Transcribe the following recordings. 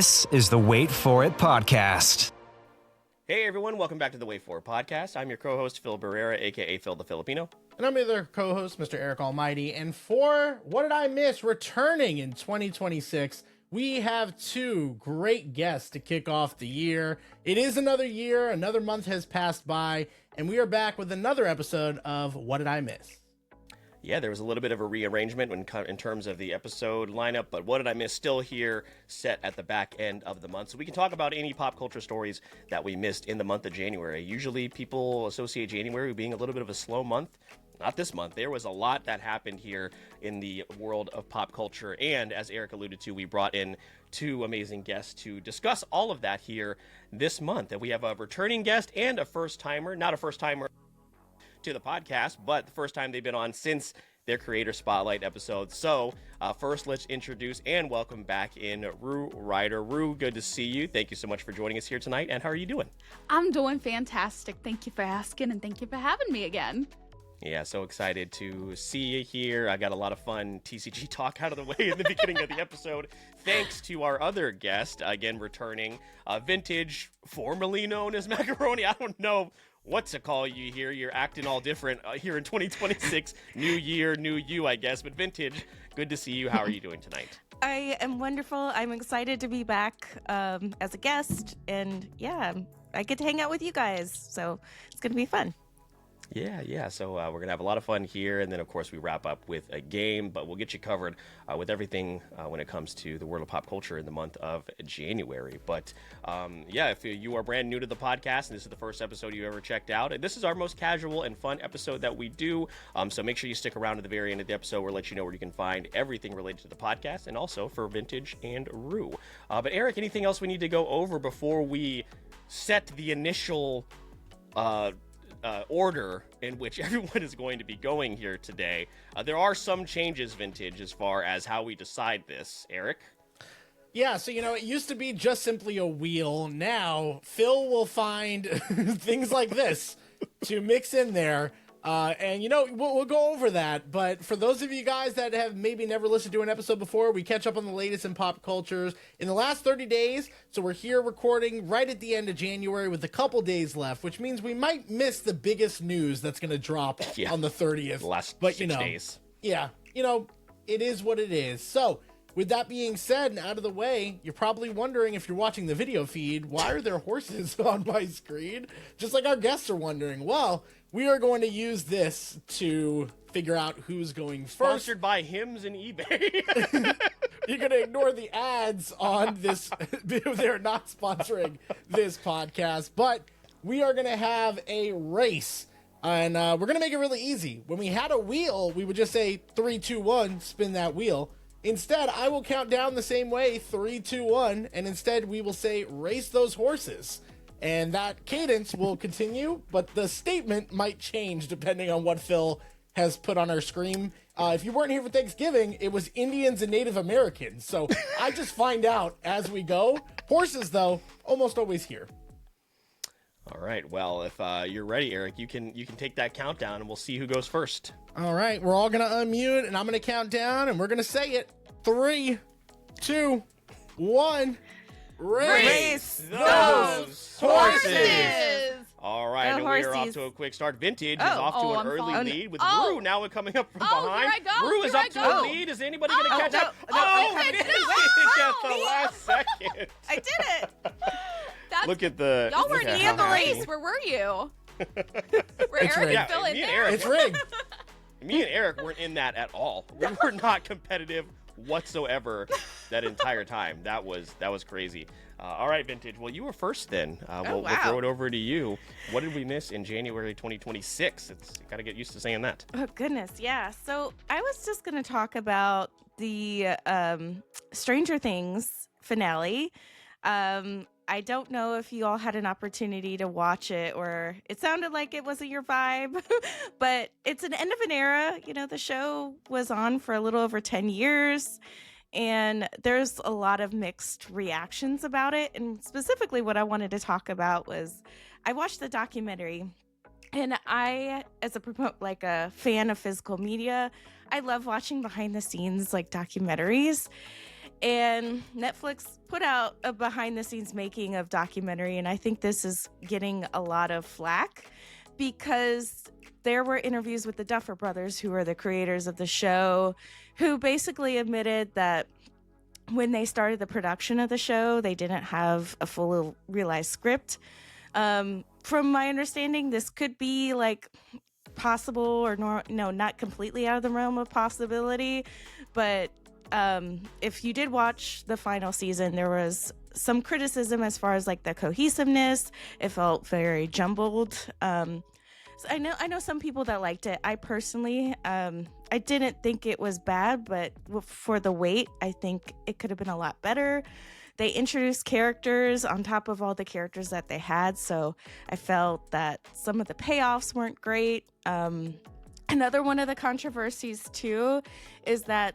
This is the Wait For It podcast. Hey everyone, welcome back to the Wait For It podcast. I'm your co-host Phil Barrera, aka Phil the Filipino. And I'm your other co-host, Mr. Eric Almighty. And for What Did I Miss? Returning in 2026, we have two great guests to kick off the year. It is another year, another month has passed by, and we are back with another episode of What Did I Miss? Yeah, there was a little bit of a rearrangement in terms of the episode lineup, but What Did I Miss still here, set at the back end of the month. So we can talk about any pop culture stories that we missed in the month of January. Usually people associate January being a little bit of a slow month. Not this month. There was a lot that happened here in the world of pop culture. And as Eric alluded to, we brought in two amazing guests to discuss all of that here this month. And we have a returning guest and a first-timer. Not a first-timer to the podcast, but the first time they've been on since their Creator Spotlight episode. So first, let's introduce and welcome back in Ryder. Rue, good to see you. Thank you so much for joining us here tonight. And how are you doing? I'm doing fantastic. Thank you for asking, and thank you for having me again. Yeah, so excited to see you here. I got a lot of fun TCG talk out of the way in the beginning of the episode. Thanks to our other guest, again returning, Vintage, formerly known as Macaroni. I don't know what to call you here. You're acting all different here in 2026. New year, new you, I guess. But Vintage, good to see you. How are you doing tonight? I am wonderful. I'm excited to be back as a guest. And yeah, I get to hang out with you guys. So it's going to be fun. Yeah. So we're going to have a lot of fun here. And then, of course, we wrap up with a game. But we'll get you covered with everything when it comes to the world of pop culture in the month of January. But yeah, if you are brand new to the podcast and this is the first episode you ever checked out, and this is our most casual and fun episode that we do. So make sure you stick around to the very end of the episode. We'll let you know where you can find everything related to the podcast and also for Vintage and Rue. But Eric, anything else we need to go over before we set the initial order in which everyone is going to be going here today? There are some changes, Vintage, as far as how we decide this. Eric? Yeah, so, it used to be just simply a wheel. Now, Phil will find things like this to mix in there. And, we'll go over that. But for those of you guys that have maybe never listened to an episode before, we catch up on the latest in pop cultures in the last 30 days. So we're here recording right at the end of January with a couple days left, which means we might miss the biggest news that's going to drop on the 30th. The last 6 days. Yeah, it is what it is. So with that being said and out of the way, you're probably wondering, if you're watching the video feed, why are there horses on my screen? Just like our guests are wondering. Well, we are going to use this to figure out who's going first. Sponsored by Hims and eBay. You're going to ignore the ads on this. They're not sponsoring this podcast, but we are going to have a race. And we're going to make it really easy. When we had a wheel, we would just say 3, 2, 1, spin that wheel. Instead, I will count down the same way, 3, 2, 1, and instead we will say race those horses. And that cadence will continue, but the statement might change depending on what Phil has put on our screen. If you weren't here for Thanksgiving, it was Indians and Native Americans. So I just find out as we go. Horses, though, almost always here. All right. Well, if you're ready, Eric, you can take that countdown, and we'll see who goes first. All right. We're all going to unmute, and I'm going to count down, and we're going to say it. 3, 2, 1. Race those horses! All right, and we are off to a quick start. Vintage is off to an early lead with Rue now coming up from behind. Here I go. Rue is up to a lead. Is anybody going to catch up? Vintage at the last second. I did it! Look at the... Y'all weren't in the race. Where were you? Were Eric and Phil in there? It's rigged. Me and Eric weren't in that at all. We were not competitive whatsoever that entire time. That was crazy. All right, Vintage. Well, you were first then. We'll throw it over to you. What did we miss in January 2026? It's got to get used to saying that. Oh, goodness. Yeah. So I was just going to talk about the Stranger Things finale. I don't know if you all had an opportunity to watch it, or it sounded like it wasn't your vibe, but it's an end of an era. The show was on for a little over 10 years, and there's a lot of mixed reactions about it. And specifically what I wanted to talk about was I watched the documentary, and I, as a fan of physical media, I love watching behind the scenes documentaries. And Netflix put out a behind-the-scenes making of documentary, and I think this is getting a lot of flack because there were interviews with the Duffer Brothers, who are the creators of the show, who basically admitted that when they started the production of the show, they didn't have a full realized script. From my understanding, this could be like possible or not completely out of the realm of possibility, but if you did watch the final season, there was some criticism as far as like the cohesiveness. It felt very jumbled. So I know some people that liked it. I personally, I didn't think it was bad, but for the wait, I think it could have been a lot better. They introduced characters on top of all the characters that they had, so I felt that some of the payoffs weren't great. Another one of the controversies too is that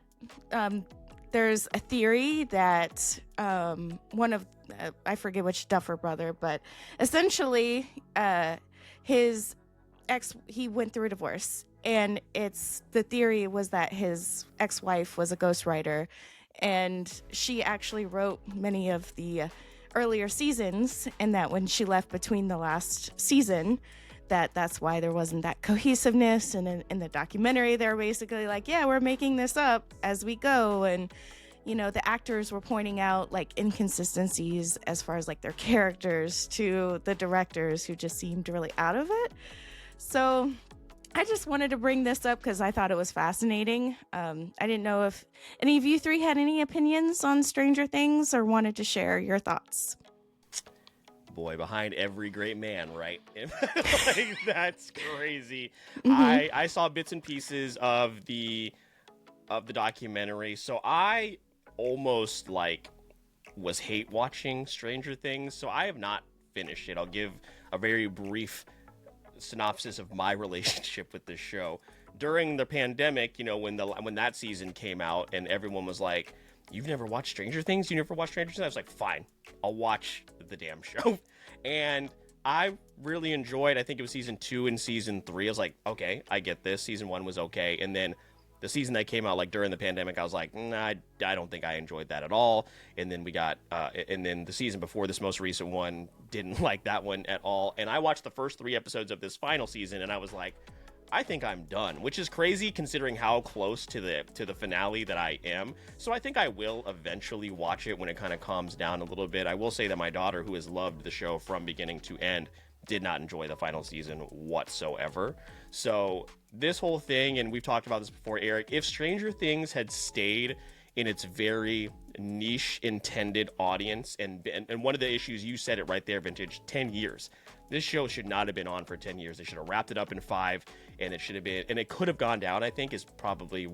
there's a theory that one of I forget which Duffer brother, but essentially his he went through a divorce, and the theory was that his ex-wife was a ghostwriter, and she actually wrote many of the earlier seasons, and that when she left between the last season, that's why there wasn't that cohesiveness. And in the documentary, they're basically like, yeah, we're making this up as we go. And, you know, the actors were pointing out like inconsistencies as far as like their characters to the directors, who just seemed really out of it. So I just wanted to bring this up because I thought it was fascinating. I didn't know if any of you three had any opinions on Stranger Things or wanted to share your thoughts. Boy, behind every great man, right? Like, that's crazy. Mm-hmm. I saw bits and pieces of the documentary, so I almost like was hate watching Stranger Things. So I have not finished it. I'll give a very brief synopsis of my relationship with this show. During the pandemic, you know, when that season came out, and everyone was like, "You've never watched Stranger Things? You never watched Stranger Things?" I was like, "Fine, I'll watch the damn show." And I really enjoyed, I think it was season 2 and season 3. I was like, okay, I get this. Season 1 was okay. And then the season that came out like during the pandemic, I was like, nah, I don't think I enjoyed that at all. And then we got, and then the season before this most recent one, didn't like that one at all. And I watched the first 3 episodes of this final season, and I was like, I think I'm done, which is crazy considering how close to the finale that I am. So I think I will eventually watch it when it kind of calms down a little bit. I will say that my daughter, who has loved the show from beginning to end, did not enjoy the final season whatsoever. So this whole thing, and we've talked about this before, Eric, if Stranger Things had stayed in its very niche intended audience, and one of the issues, you said it right there, Vintage, 10 years. This show should not have been on for 10 years. They should have wrapped it up in 5, and it should have been, and it could have gone down, I think, is probably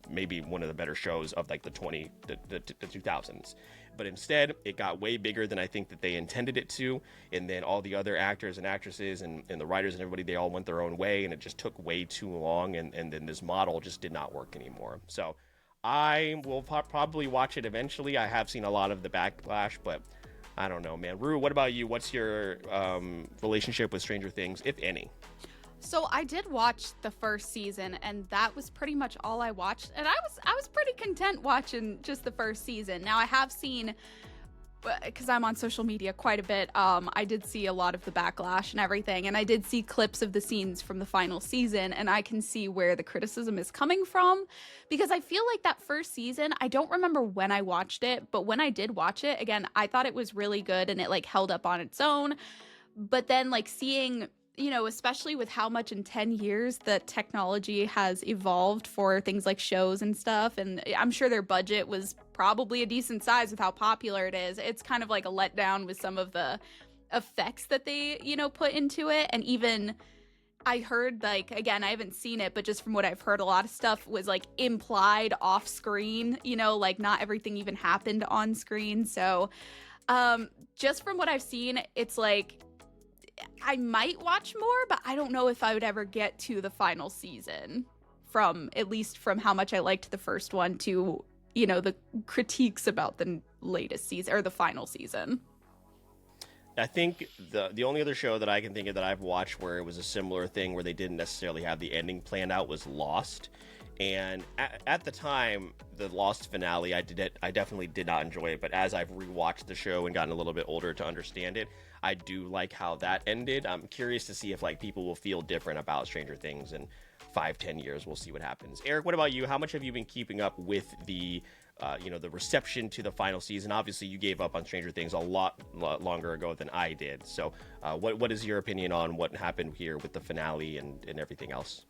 maybe one of the better shows of like the 2000s. But instead, it got way bigger than I think that they intended it to. And then all the other actors and actresses and the writers and everybody, they all went their own way, and it just took way too long. And then this model just did not work anymore. So I will probably watch it eventually. I have seen a lot of the backlash, but I don't know, man. Rue, what about you? What's your relationship with Stranger Things, if any? So I did watch the first season, and that was pretty much all I watched. And I was pretty content watching just the first season. Now I have seen, because I'm on social media quite a bit, I did see a lot of the backlash and everything, and I did see clips of the scenes from the final season, and I can see where the criticism is coming from, because I feel like that first season, I don't remember when I watched it, but when I did watch it, again, I thought it was really good, and it like held up on its own. But then like seeing, you know, especially with how much in 10 years the technology has evolved for things like shows and stuff, and I'm sure their budget was probably a decent size with how popular it is. It's kind of like a letdown with some of the effects that they, you know, put into it. And even I heard, like, again, I haven't seen it, but just from what I've heard, a lot of stuff was like implied off screen, you know, like not everything even happened on screen. So just from what I've seen, it's like I might watch more, but I don't know if I would ever get to the final season, from at least from how much I liked the first one to, you know, the critiques about the latest season or the final season. I think the only other show that I can think of that I've watched where it was a similar thing where they didn't necessarily have the ending planned out was Lost. And at the time, the Lost finale, I definitely did not enjoy it. But as I've rewatched the show and gotten a little bit older to understand it, I do like how that ended. I'm curious to see if like people will feel different about Stranger Things in 5-10 years. We'll see what happens. Eric, what about you? How much have you been keeping up with the the reception to the final season? Obviously, you gave up on Stranger Things a lot longer ago than I did. So what is your opinion on what happened here with the finale and everything else?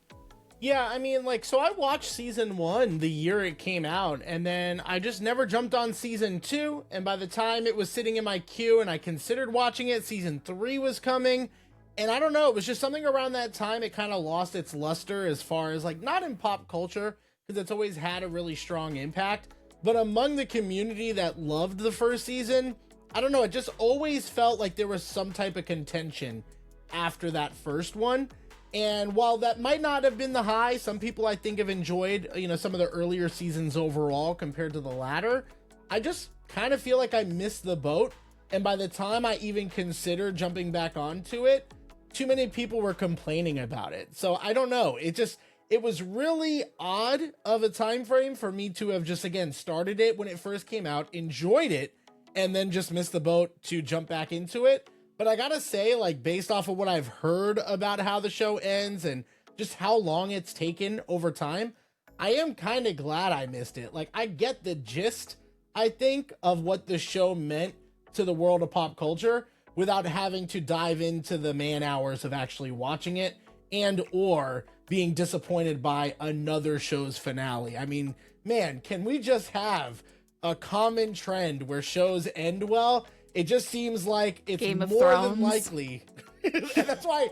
Yeah, I mean, like, so I watched season 1 the year it came out, and then I just never jumped on season 2, and by the time it was sitting in my queue and I considered watching it, season 3 was coming, and I don't know, it was just something around that time it kind of lost its luster as far as, like, not in pop culture, because it's always had a really strong impact, but among the community that loved the first season, I don't know, it just always felt like there was some type of contention after that first one. And while that might not have been the high, some people I think have enjoyed, some of the earlier seasons overall compared to the latter. I just kind of feel like I missed the boat. And by the time I even considered jumping back onto it, too many people were complaining about it. So I don't know. It was really odd of a time frame for me to have just, again, started it when it first came out, enjoyed it, and then just missed the boat to jump back into it. But I gotta say, like, based off of what I've heard about how the show ends and just how long it's taken over time, I am kind of glad I missed it. Like, I get the gist, I think, of what the show meant to the world of pop culture without having to dive into the man hours of actually watching it and or being disappointed by another show's finale. I mean, man, can we just have a common trend where shows end well? It just seems like it's Game of more Thrones. than likely. And that's why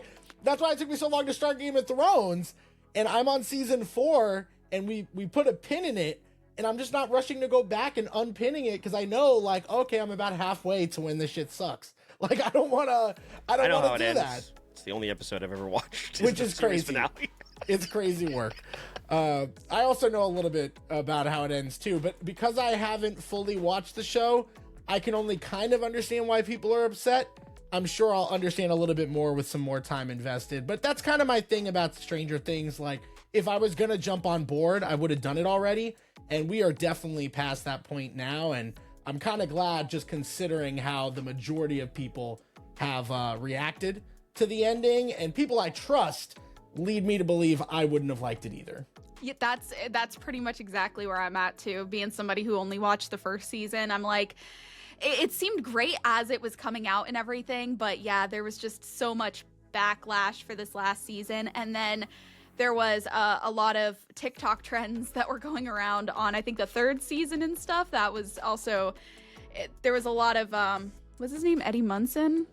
it took me so long to start Game of Thrones. And I'm on season 4 and we put a pin in it. And I'm just not rushing to go back and unpinning it because I know, like, okay, I'm about halfway to when this shit sucks. Like, I don't want to do that. It's the only episode I've ever watched. Which is crazy. Finale. It's crazy work. I also know a little bit about how it ends too, but because I haven't fully watched the show, I can only kind of understand why people are upset. I'm sure I'll understand a little bit more with some more time invested, but that's kind of my thing about Stranger Things. Like, if I was going to jump on board, I would have done it already, and we are definitely past that point now, and I'm kind of glad just considering how the majority of people have reacted to the ending, and people I trust lead me to believe I wouldn't have liked it either. Yeah, that's pretty much exactly where I'm at too. Being somebody who only watched the first season, I'm like, it seemed great as it was coming out and everything, but yeah, there was just so much backlash for this last season, and then there was a lot of TikTok trends that were going around on, I think, the third season and stuff. That was also, there was a lot of, what's his name, Eddie Munson?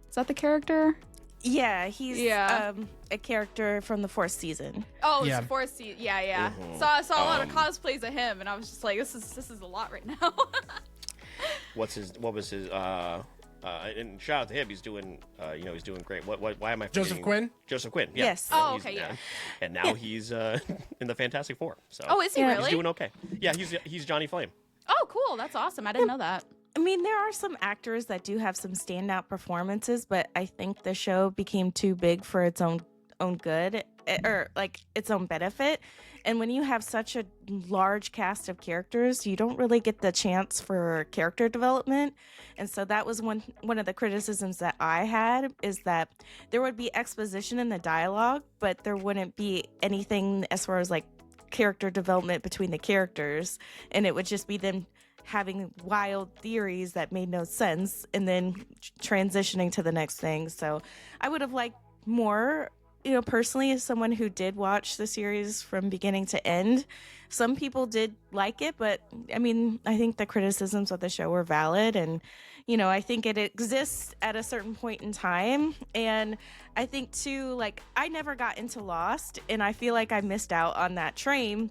Is that the character? Yeah, he's a character from the 4th season. Oh, Yeah. it's the 4th season. Yeah. Mhm. So I saw a lot of cosplays of him, and I was just like, this is a lot right now. What was his and shout out to him, he's doing he's doing great. Why am I forgetting? Joseph Quinn? Joseph Quinn, yeah. Yes. Oh, He's- okay, yeah. And now he's in the Fantastic Four. So Oh, is he Yeah. he's really? doing okay. Yeah, he's Johnny Flame. Oh, cool. That's awesome. I didn't know that. I mean, there are some actors that do have some standout performances, but I think the show became too big for its own good, or like its own benefit. And when you have such a large cast of characters, you don't really get the chance for character development. And so that was one of the criticisms that I had, is that there would be exposition in the dialogue, but there wouldn't be anything as far as like character development between the characters, and it would just be them having wild theories that made no sense and then transitioning to the next thing. So I would have liked more, personally, as someone who did watch the series from beginning to end. Some people did like it, but I mean, I think the criticisms of the show were valid, and I think it exists at a certain point in time. And I think too, like, I never got into Lost, and I feel like I missed out on that train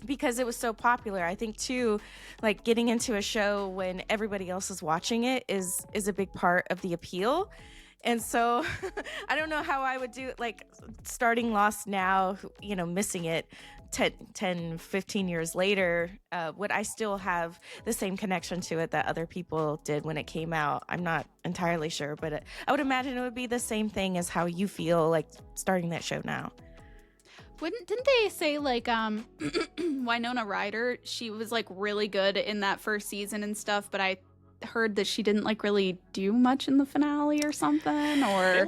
because it was so popular. I think too, like, getting into a show when everybody else is watching it is a big part of the appeal. And so I don't know how I would do it, like, starting Lost now, missing it 10, 15 years later, would I still have the same connection to it that other people did when it came out? I'm not entirely sure, but I would imagine it would be the same thing as how you feel like starting that show now. Didn't they say like Winona Ryder, she was like really good in that first season and stuff, but I heard that she didn't like really do much in the finale or something, or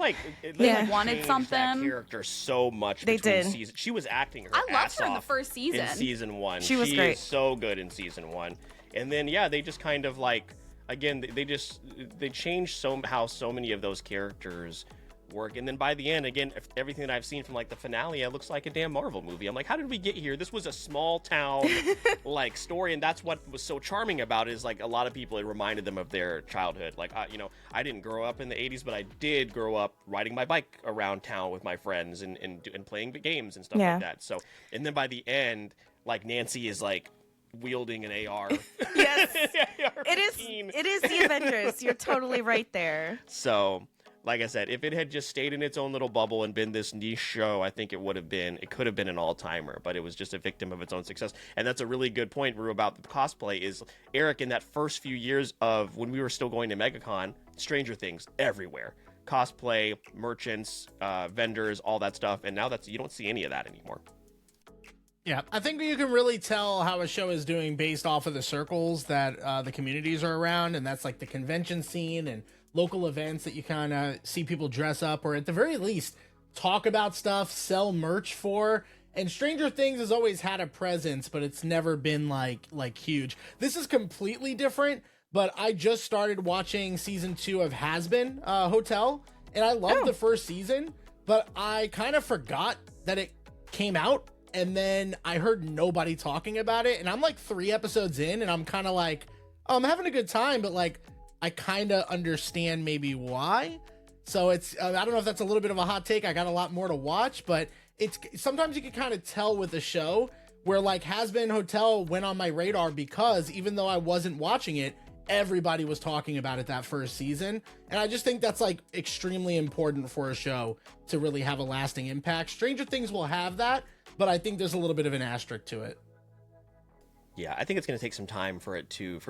they wanted changed something. That character so much. They between did. Season. She was acting her I loved ass her in the off first season. In season 1, She was great. Is so good in season 1, and then they just kind of like again they changed how so many of those characters work, and then by the end, again, everything that I've seen from like the finale, it looks like a damn Marvel movie. I'm like, how did we get here? This was a small town like story, and that's what was so charming about it, is like a lot of people, it reminded them of their childhood. Like I didn't grow up in the 80s, but I did grow up riding my bike around town with my friends and playing the games and stuff like that. So, and then by the end, like Nancy is like wielding an AR. Yes. AR-15. It is the Avengers. You're totally right there. So, like I said, if it had just stayed in its own little bubble and been this niche show, I think it could have been an all-timer, but it was just a victim of its own success. And that's a really good point, Rue, about the cosplay is, Eric, in that first few years of when we were still going to MegaCon, Stranger Things everywhere. Cosplay, merchants, vendors, all that stuff. And now you don't see any of that anymore. Yeah, I think you can really tell how a show is doing based off of the circles that the communities are around, and that's like the convention scene and local events that you kind of see people dress up, or at the very least talk about stuff, sell merch for. And Stranger Things has always had a presence, but it's never been like huge. This is completely different, but I just started watching season 2 of Has Been Hotel, and I loved the first season, but I kind of forgot that it came out, and then I heard nobody talking about it, and I'm like 3 episodes in, and I'm kind of like, oh, I'm having a good time, but like I kind of understand maybe why. So it's I don't know if that's a little bit of a hot take. I got a lot more to watch, but it's sometimes you can kind of tell with a show where like Has Been Hotel went on my radar because even though I wasn't watching it, everybody was talking about it that first season. And I just think that's like extremely important for a show to really have a lasting impact. Stranger Things will have that, but I think there's a little bit of an asterisk to it. Yeah, I think it's going to take some time for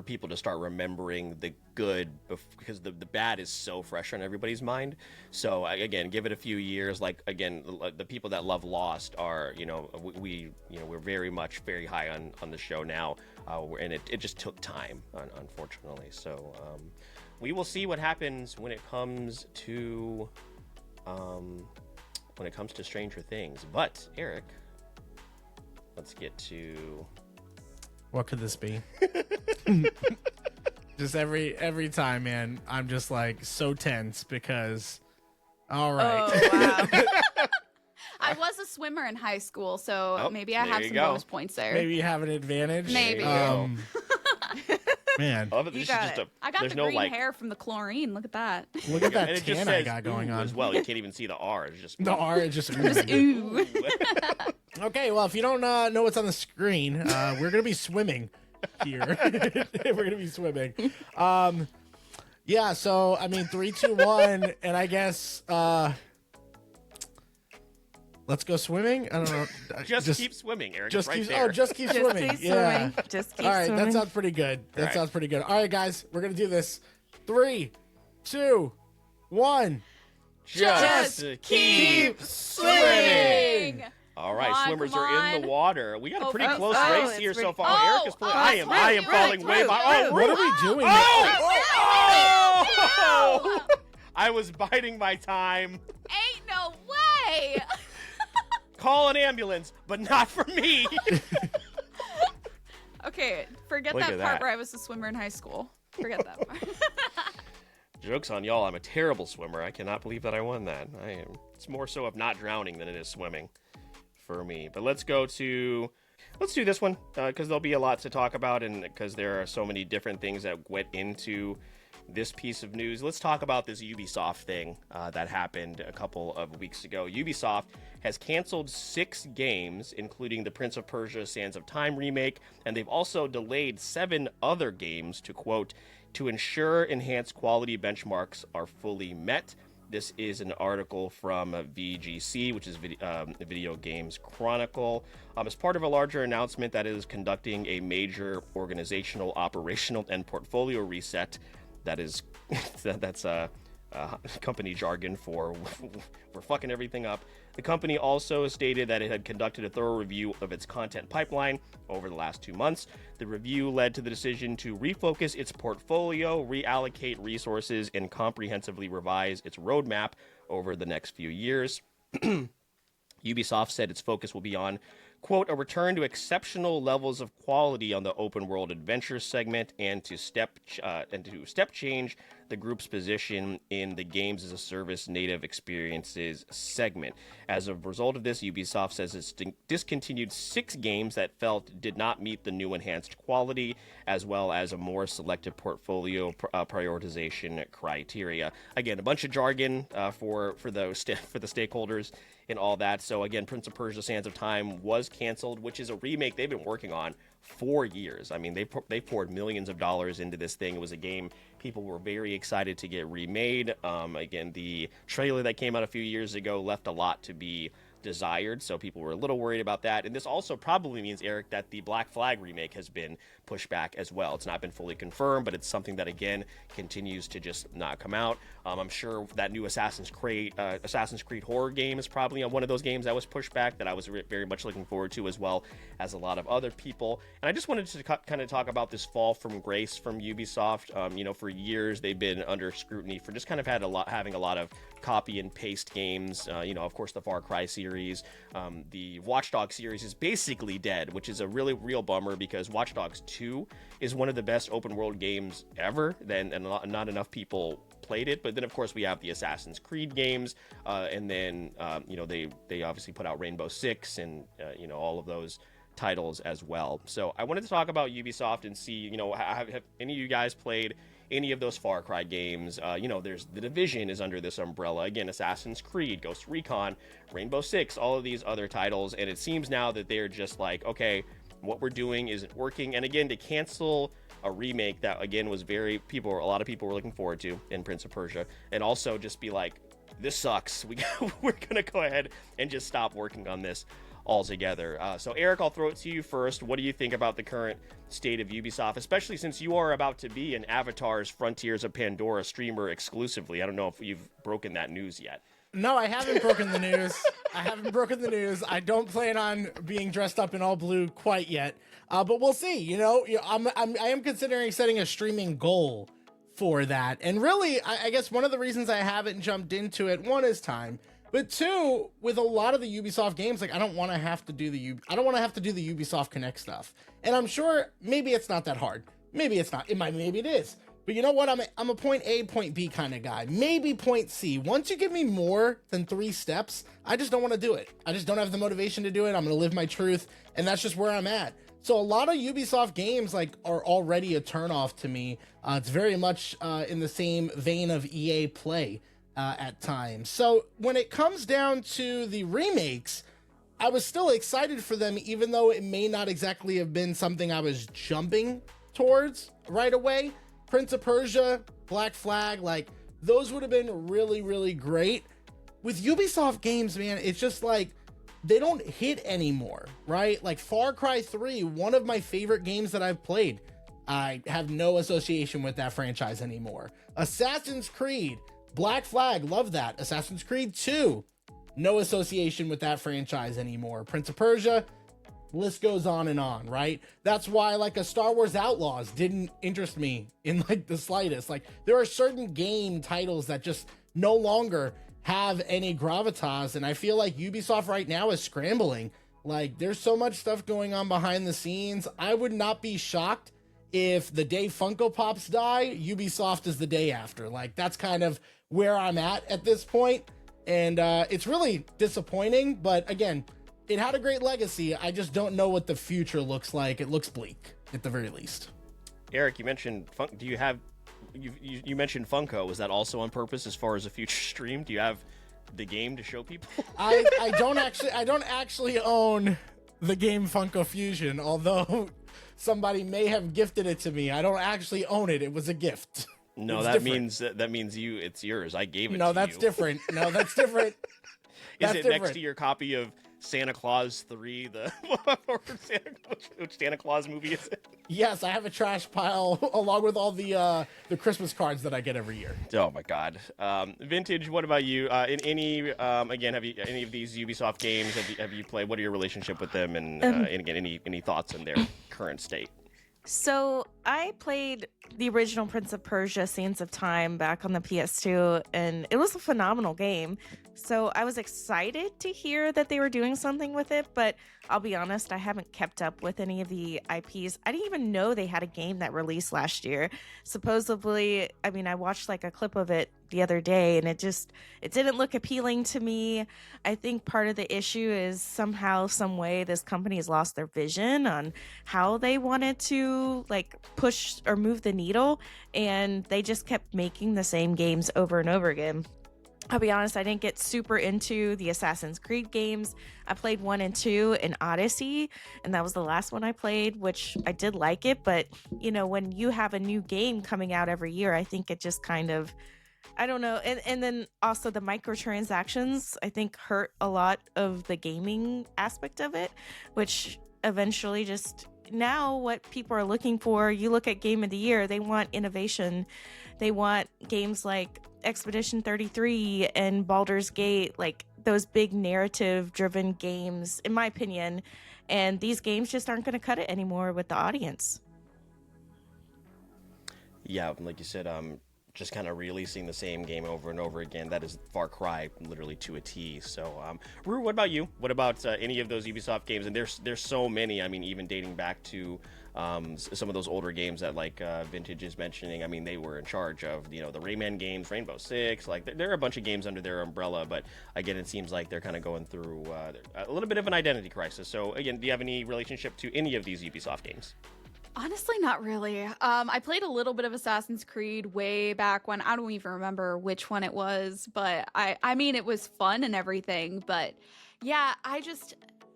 people to start remembering the good, because the bad is so fresh on everybody's mind. So again, give it a few years. Like again, the people that love Lost are, we're very high on the show now, and it just took time, unfortunately. So we will see what happens when it comes to Stranger Things. But Eric, let's get to. What could this be? Just every time, man, I'm just like so tense because, all right. Oh, wow. I was a swimmer in high school, so maybe I have some bonus points there. Maybe you have an advantage. Maybe. Man, You got it. I got the green hair from the chlorine. Look at that. Look at that and it just tan I says got going on as well. You can't even see the R. It's just the R is just Ooh. Okay, well, if you don't know what's on the screen, we're gonna be swimming here. We're gonna be swimming. Yeah. So I mean, 3, 2, 1, and I guess let's go swimming. I don't know. just keep swimming, Eric. Just right keep. there. Oh, just keep swimming. Keep Yeah. swimming. Just keep All right, swimming. that sounds pretty good. That right. sounds pretty good. All right, guys, we're gonna do this. 3, 2, 1. Just keep swimming. All right, Come on, swimmers come are in on. the water. We got a pretty close oh, race it's here so pretty- far. Oh, Eric is pulling. oh, I am falling way by. Oh, What are we doing? Oh! I was biding my time. Ain't no way. Call an ambulance, but not for me. Okay, forget Look that at part that. where I was a swimmer in high school. Forget that part. Joke's on y'all. I'm a terrible swimmer. I cannot believe that I won that. It's more so of not drowning than it is swimming for me. But let's do this one because there'll be a lot to talk about, and because there are so many different things that went into this piece of news. Let's talk about this Ubisoft thing that happened a couple of weeks ago. Ubisoft has canceled 6 games, including the Prince of Persia Sands of Time remake, and they've also delayed 7 other games to, quote, to ensure enhanced quality benchmarks are fully met. This is an article from VGC, which is Video Games Chronicle. As part of a larger announcement that is conducting a major organizational, operational, and portfolio reset, that's company jargon for we're fucking everything up. The company also stated that it had conducted a thorough review of its content pipeline over the last 2 months. The review led to the decision to refocus its portfolio, reallocate resources, and comprehensively revise its roadmap over the next few years. Ubisoft said its focus will be on, quote, a return to exceptional levels of quality on the open world adventure segment and to step change the group's position in the games as a service native experiences segment. As a result of this, Ubisoft says it's discontinued 6 games that felt did not meet the new enhanced quality, as well as a more selective portfolio prioritization criteria. Again, a bunch of jargon for the stakeholders and all that. So again, Prince of Persia: Sands of Time was canceled, which is a remake they've been working on 4 years. I mean, they poured millions of dollars into this thing. It was a game people were very excited to get remade. Again, the trailer that came out a few years ago left a lot to be desired, so people were a little worried about that. And this also probably means, Eric, that the Black Flag remake has been pushed back as well. It's not been fully confirmed, but it's something that, again, continues to just not come out. I'm sure that new Assassin's Creed horror game is probably one of those games that was pushed back that I was very much looking forward to, as well as a lot of other people. And I just wanted to kind of talk about this fall from grace from Ubisoft. For years they've been under scrutiny for just kind of having a lot of copy and paste games. Of course, the Far Cry series, the Watch Dogs series is basically dead, which is a really real bummer because Watch Dogs 2 is one of the best open world games ever. And not enough people played it. But then, of course, we have the Assassin's Creed games, and then they obviously put out Rainbow Six and all of those titles as well. So I wanted to talk about Ubisoft and see, have any of you guys played any of those Far Cry games? There's The Division is under this umbrella. Again, Assassin's Creed, Ghost Recon, Rainbow Six, all of these other titles. And it seems now that they're just like, okay, what we're doing isn't working. And again, to cancel a remake that, again, was a lot of people were looking forward to in Prince of Persia, and also just be like, this sucks. We're going to go ahead and just stop working on this altogether. So Eric, I'll throw it to you first. What do you think about the current state of Ubisoft, especially since you are about to be an Avatar's Frontiers of Pandora streamer exclusively? I don't know if you've broken that news yet. No, I haven't broken the news. I don't plan on being dressed up in all blue quite yet. But we'll see. I am considering setting a streaming goal for that. And really, I guess one of the reasons I haven't jumped into it, one is time. But 2, with a lot of the Ubisoft games, like I don't want to have to do the Ubisoft Connect stuff. And I'm sure maybe it's not that hard. Maybe it's not. Maybe it is. But you know what? I'm a point A, point B kind of guy. Maybe point C. Once you give me more than 3 steps, I just don't want to do it. I just don't have the motivation to do it. I'm going to live my truth, and that's just where I'm at. So a lot of Ubisoft games are already a turnoff to me. It's very much in the same vein of EA Play at times. So when it comes down to the remakes, I was still excited for them, even though it may not exactly have been something I was jumping towards right away. Prince of Persia, Black Flag, those would have been really, really great. With Ubisoft games, man, it's just they don't hit anymore, right? Like Far Cry 3, one of my favorite games that I've played. I have no association with that franchise anymore. Assassin's Creed, Black Flag, love that. Assassin's Creed 2, no association with that franchise anymore. Prince of Persia, list goes on and on, right? That's why a Star Wars Outlaws didn't interest me in the slightest. There are certain game titles that just no longer have any gravitas, and I feel like Ubisoft right now is scrambling. There's so much stuff going on behind the scenes. I would not be shocked if the day Funko Pops die, Ubisoft is the day after. That's kind of where I'm at this point, and it's really disappointing, but again, it had a great legacy. I just don't know what the future looks like. It looks bleak, at the very least. Eric, you mentioned you mentioned Funko. Was that also on purpose as far as a future stream? Do you have the game to show people? I don't actually own the game Funko Fusion, although somebody may have gifted it to me. I don't actually own it. It was a gift. No, that means it's yours. I gave it to you. No, that's different. Is it next to your copy of Santa Claus 3, the which Santa Claus movie is it? Yes, I have a trash pile along with all the Christmas cards that I get every year. Oh my God. Vintage, what about you? In any again, have you any of these Ubisoft games have you played? What are your relationship with them, and again, any thoughts on their current state? So I played the original Prince of Persia: Sands of Time back on the PS2, and it was a phenomenal game. So I was excited to hear that they were doing something with it, but I'll be honest, I haven't kept up with any of the IPs. I didn't even know they had a game that released last year. Supposedly, I mean, I watched like a clip of it the other day, and it didn't look appealing to me. I think part of the issue is somehow, some way, this company has lost their vision on how they wanted to like push or move the needle, and they just kept making the same games over and over again. I'll be honest, I didn't get super into the Assassin's Creed games. I played 1 and 2 in Odyssey, and that was the last one I played, which I did like it. But, you know, when you have a new game coming out every year, I think it just kind of, I don't know. And then also the microtransactions, I think, hurt a lot of the gaming aspect of it, which eventually just... Now what people are looking for, you look at Game of the Year, they want innovation. They want games like Expedition 33 and Baldur's Gate, like those big narrative driven games, in my opinion. And these games just aren't going to cut it anymore with the audience. Yeah, like you said, just kind of releasing the same game over and over again. That is Far Cry, literally to a T. So, Rue, what about you? What about any of those Ubisoft games? And there's so many. I mean, even dating back to some of those older games that like Vintage is mentioning. I mean, they were in charge of the Rayman games, Rainbow Six. Like there are a bunch of games under their umbrella, but again, it seems like they're kind of going through a little bit of an identity crisis. So, again, do you have any relationship to any of these Ubisoft games? Honestly, not really. I played a little bit of Assassin's Creed way back when. I don't even remember which one it was, but I mean, it was fun and everything. But yeah,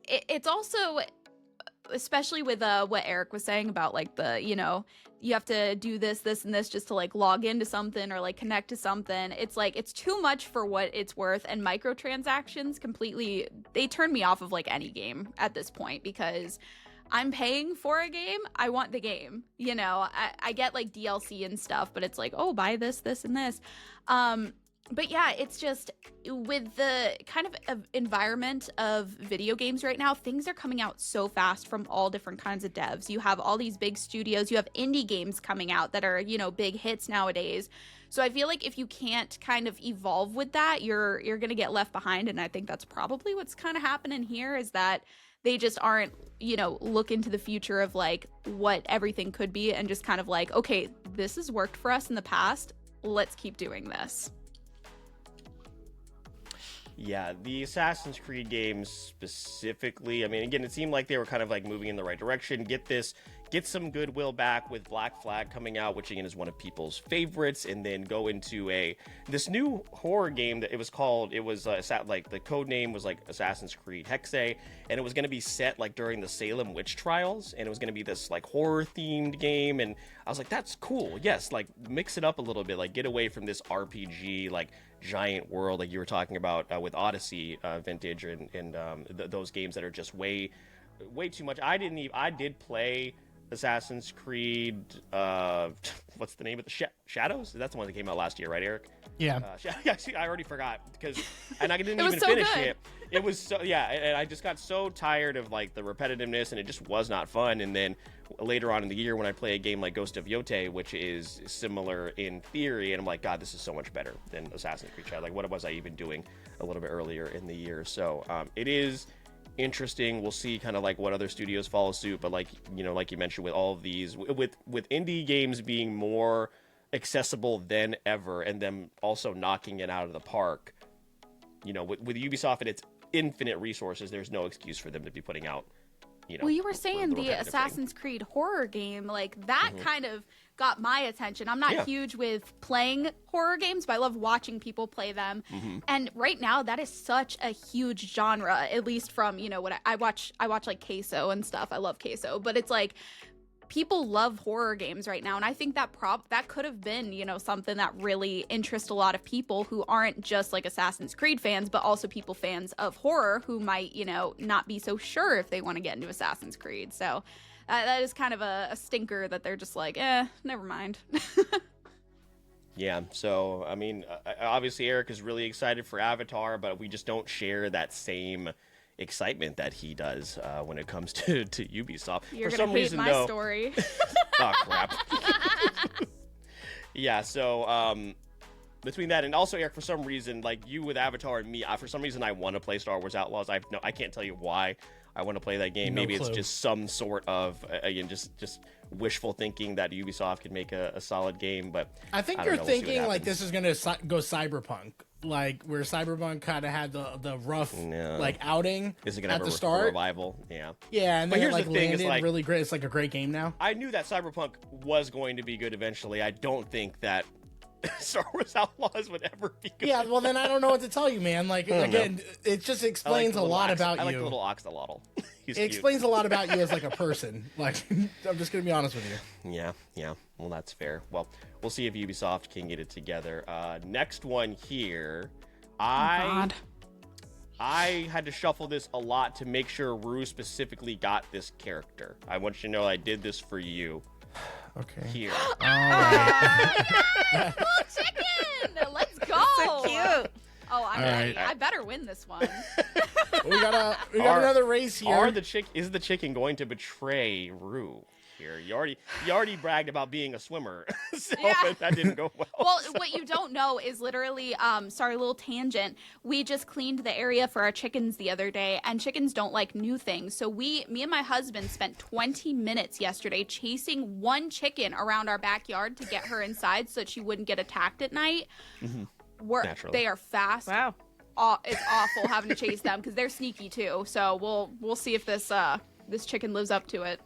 it's also, especially with what Eric was saying about like you have to do this, and this just to like log into something or like connect to something. It's like, it's too much for what it's worth. And microtransactions completely, they turn me off of like any game at this point, because I'm paying for a game. I want the game. I get like DLC and stuff, but it's like, oh, buy this, and this. But yeah, it's just with the kind of environment of video games right now, things are coming out so fast from all different kinds of devs. You have all these big studios. You have indie games coming out that are, big hits nowadays. So I feel like if you can't kind of evolve with that, you're going to get left behind. And I think that's probably what's kind of happening here, is that they just aren't, look into the future of like what everything could be, and just kind of like, okay, this has worked for us in the past. Let's keep doing this. Yeah, the Assassin's Creed games specifically, I mean, again, it seemed like they were kind of like moving in the right direction. Get some goodwill back with Black Flag coming out, which again is one of people's favorites, and then go into this new horror game that like the code name was like Assassin's Creed Hexe, and it was going to be set like during the Salem witch trials, and it was going to be this like horror themed game, and I was like, that's cool. Yes, like mix it up a little bit, like get away from this RPG like giant world like you were talking about with Odyssey, Vintage, and those games that are just way too much. I did play Assassin's Creed, what's the name of the Shadows? That's the one that came out last year, right, Eric? Yeah. I already forgot and I didn't even so finish good. it. It was so, yeah, and I just got so tired of like the repetitiveness, and it just was not fun. And then later on in the year when I play a game like Ghost of Yotei, which is similar in theory, and I'm like, God, this is so much better than Assassin's Creed Shadows. Like, what was I even doing a little bit earlier in the year? So it is interesting. We'll see kind of like what other studios follow suit, but like you mentioned, with all of these, with indie games being more accessible than ever, and them also knocking it out of the park, with Ubisoft and its infinite resources, there's no excuse for them to be putting out well, you were saying the Assassin's Creed horror game, like that kind of got my attention. I'm not huge with playing horror games, but I love watching people play them. And right now, that is such a huge genre, at least from, what I watch like Queso and stuff. I love Queso, but it's like people love horror games right now, and I think that could have been, you know, something that really interests a lot of people who aren't just like Assassin's Creed fans, but also people fans of horror who might, you know, not be so sure if they want to get into Assassin's Creed. So that is kind of a stinker that they're just like, never mind. Yeah, so, I mean, obviously Eric is really excited for Avatar, but we just don't share that same excitement that he does when it comes to Ubisoft. You're for gonna some hate reason, my though, story. Oh, crap. Yeah, so, between that and also, Eric, for some reason, like you with Avatar and me, for some reason I want to play Star Wars Outlaws. I can't tell you why I want to play that game. Maybe it's just some sort of, again, just wishful thinking that Ubisoft could make a solid game, but I think you're thinking like this is going to go cyberpunk, like where cyberpunk kind of had the rough like outing is it gonna at have the a start revival. Yeah, and but then here's it like the thing, landed is, like, really great. It's like a great game now. I knew that cyberpunk was going to be good eventually. I don't think that Star Wars Outlaws would ever be good. Yeah, well then I don't know what to tell you, man. Like again, it just explains a lot about you. I like the little axolotl. It explains a lot about you as like a person. Like I'm just gonna be honest with you. Yeah. Well, that's fair. Well, we'll see if Ubisoft can get it together. Next one here, I had to shuffle this a lot to make sure Rue specifically got this character. I want you to know I did this for you. Okay. Here. All right. Little chicken! Let's go! So cute. Oh, I'm ready. right. I better win this one. we got another race here. Is the chicken going to betray Rue here? You already bragged about being a swimmer, so that didn't go well. Well, what you don't know is literally, sorry, a little tangent. We just cleaned the area for our chickens the other day, and chickens don't like new things. So me and my husband spent 20 minutes yesterday chasing one chicken around our backyard to get her inside so that she wouldn't get attacked at night. Mm-hmm. They are fast. Wow. It's awful having to chase them because they're sneaky too. So we'll see if this chicken lives up to it.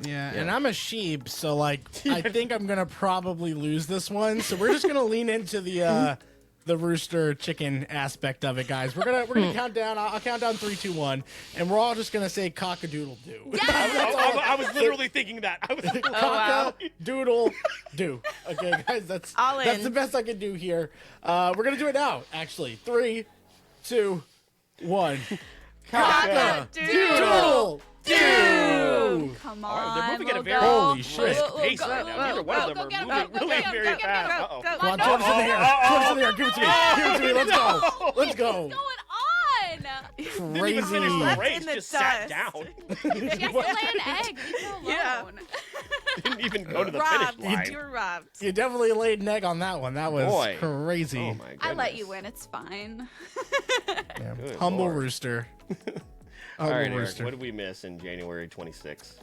Yeah, and I'm a sheep, so like I think I'm gonna probably lose this one. So we're just gonna lean into the rooster chicken aspect of it, guys. We're gonna count down. I'll count down 3, 2, 1, and we're all just gonna say cock-a-doodle-doo. I was literally thinking that. I was cock-a-doodle-doo. Okay, guys, that's the best I can do here. We're gonna do it now. Actually, 3, 2, 1. Cock-a-doodle-doo. Come on. They're moving at a very holy shit pace right now. Neither one of them are moving really very fast. Come on, towards in the air. Give it to me. Let's go. What's going on? Didn't even finish the race, just sat down. She has to lay an egg. Leave her alone. Didn't even go to the finish line. You were robbed. You definitely laid an egg on that one. That was crazy. Oh my goodness. I let you win. It's fine. Yeah. Humble Lord. rooster. All right, Eric, what did we miss in January 26th?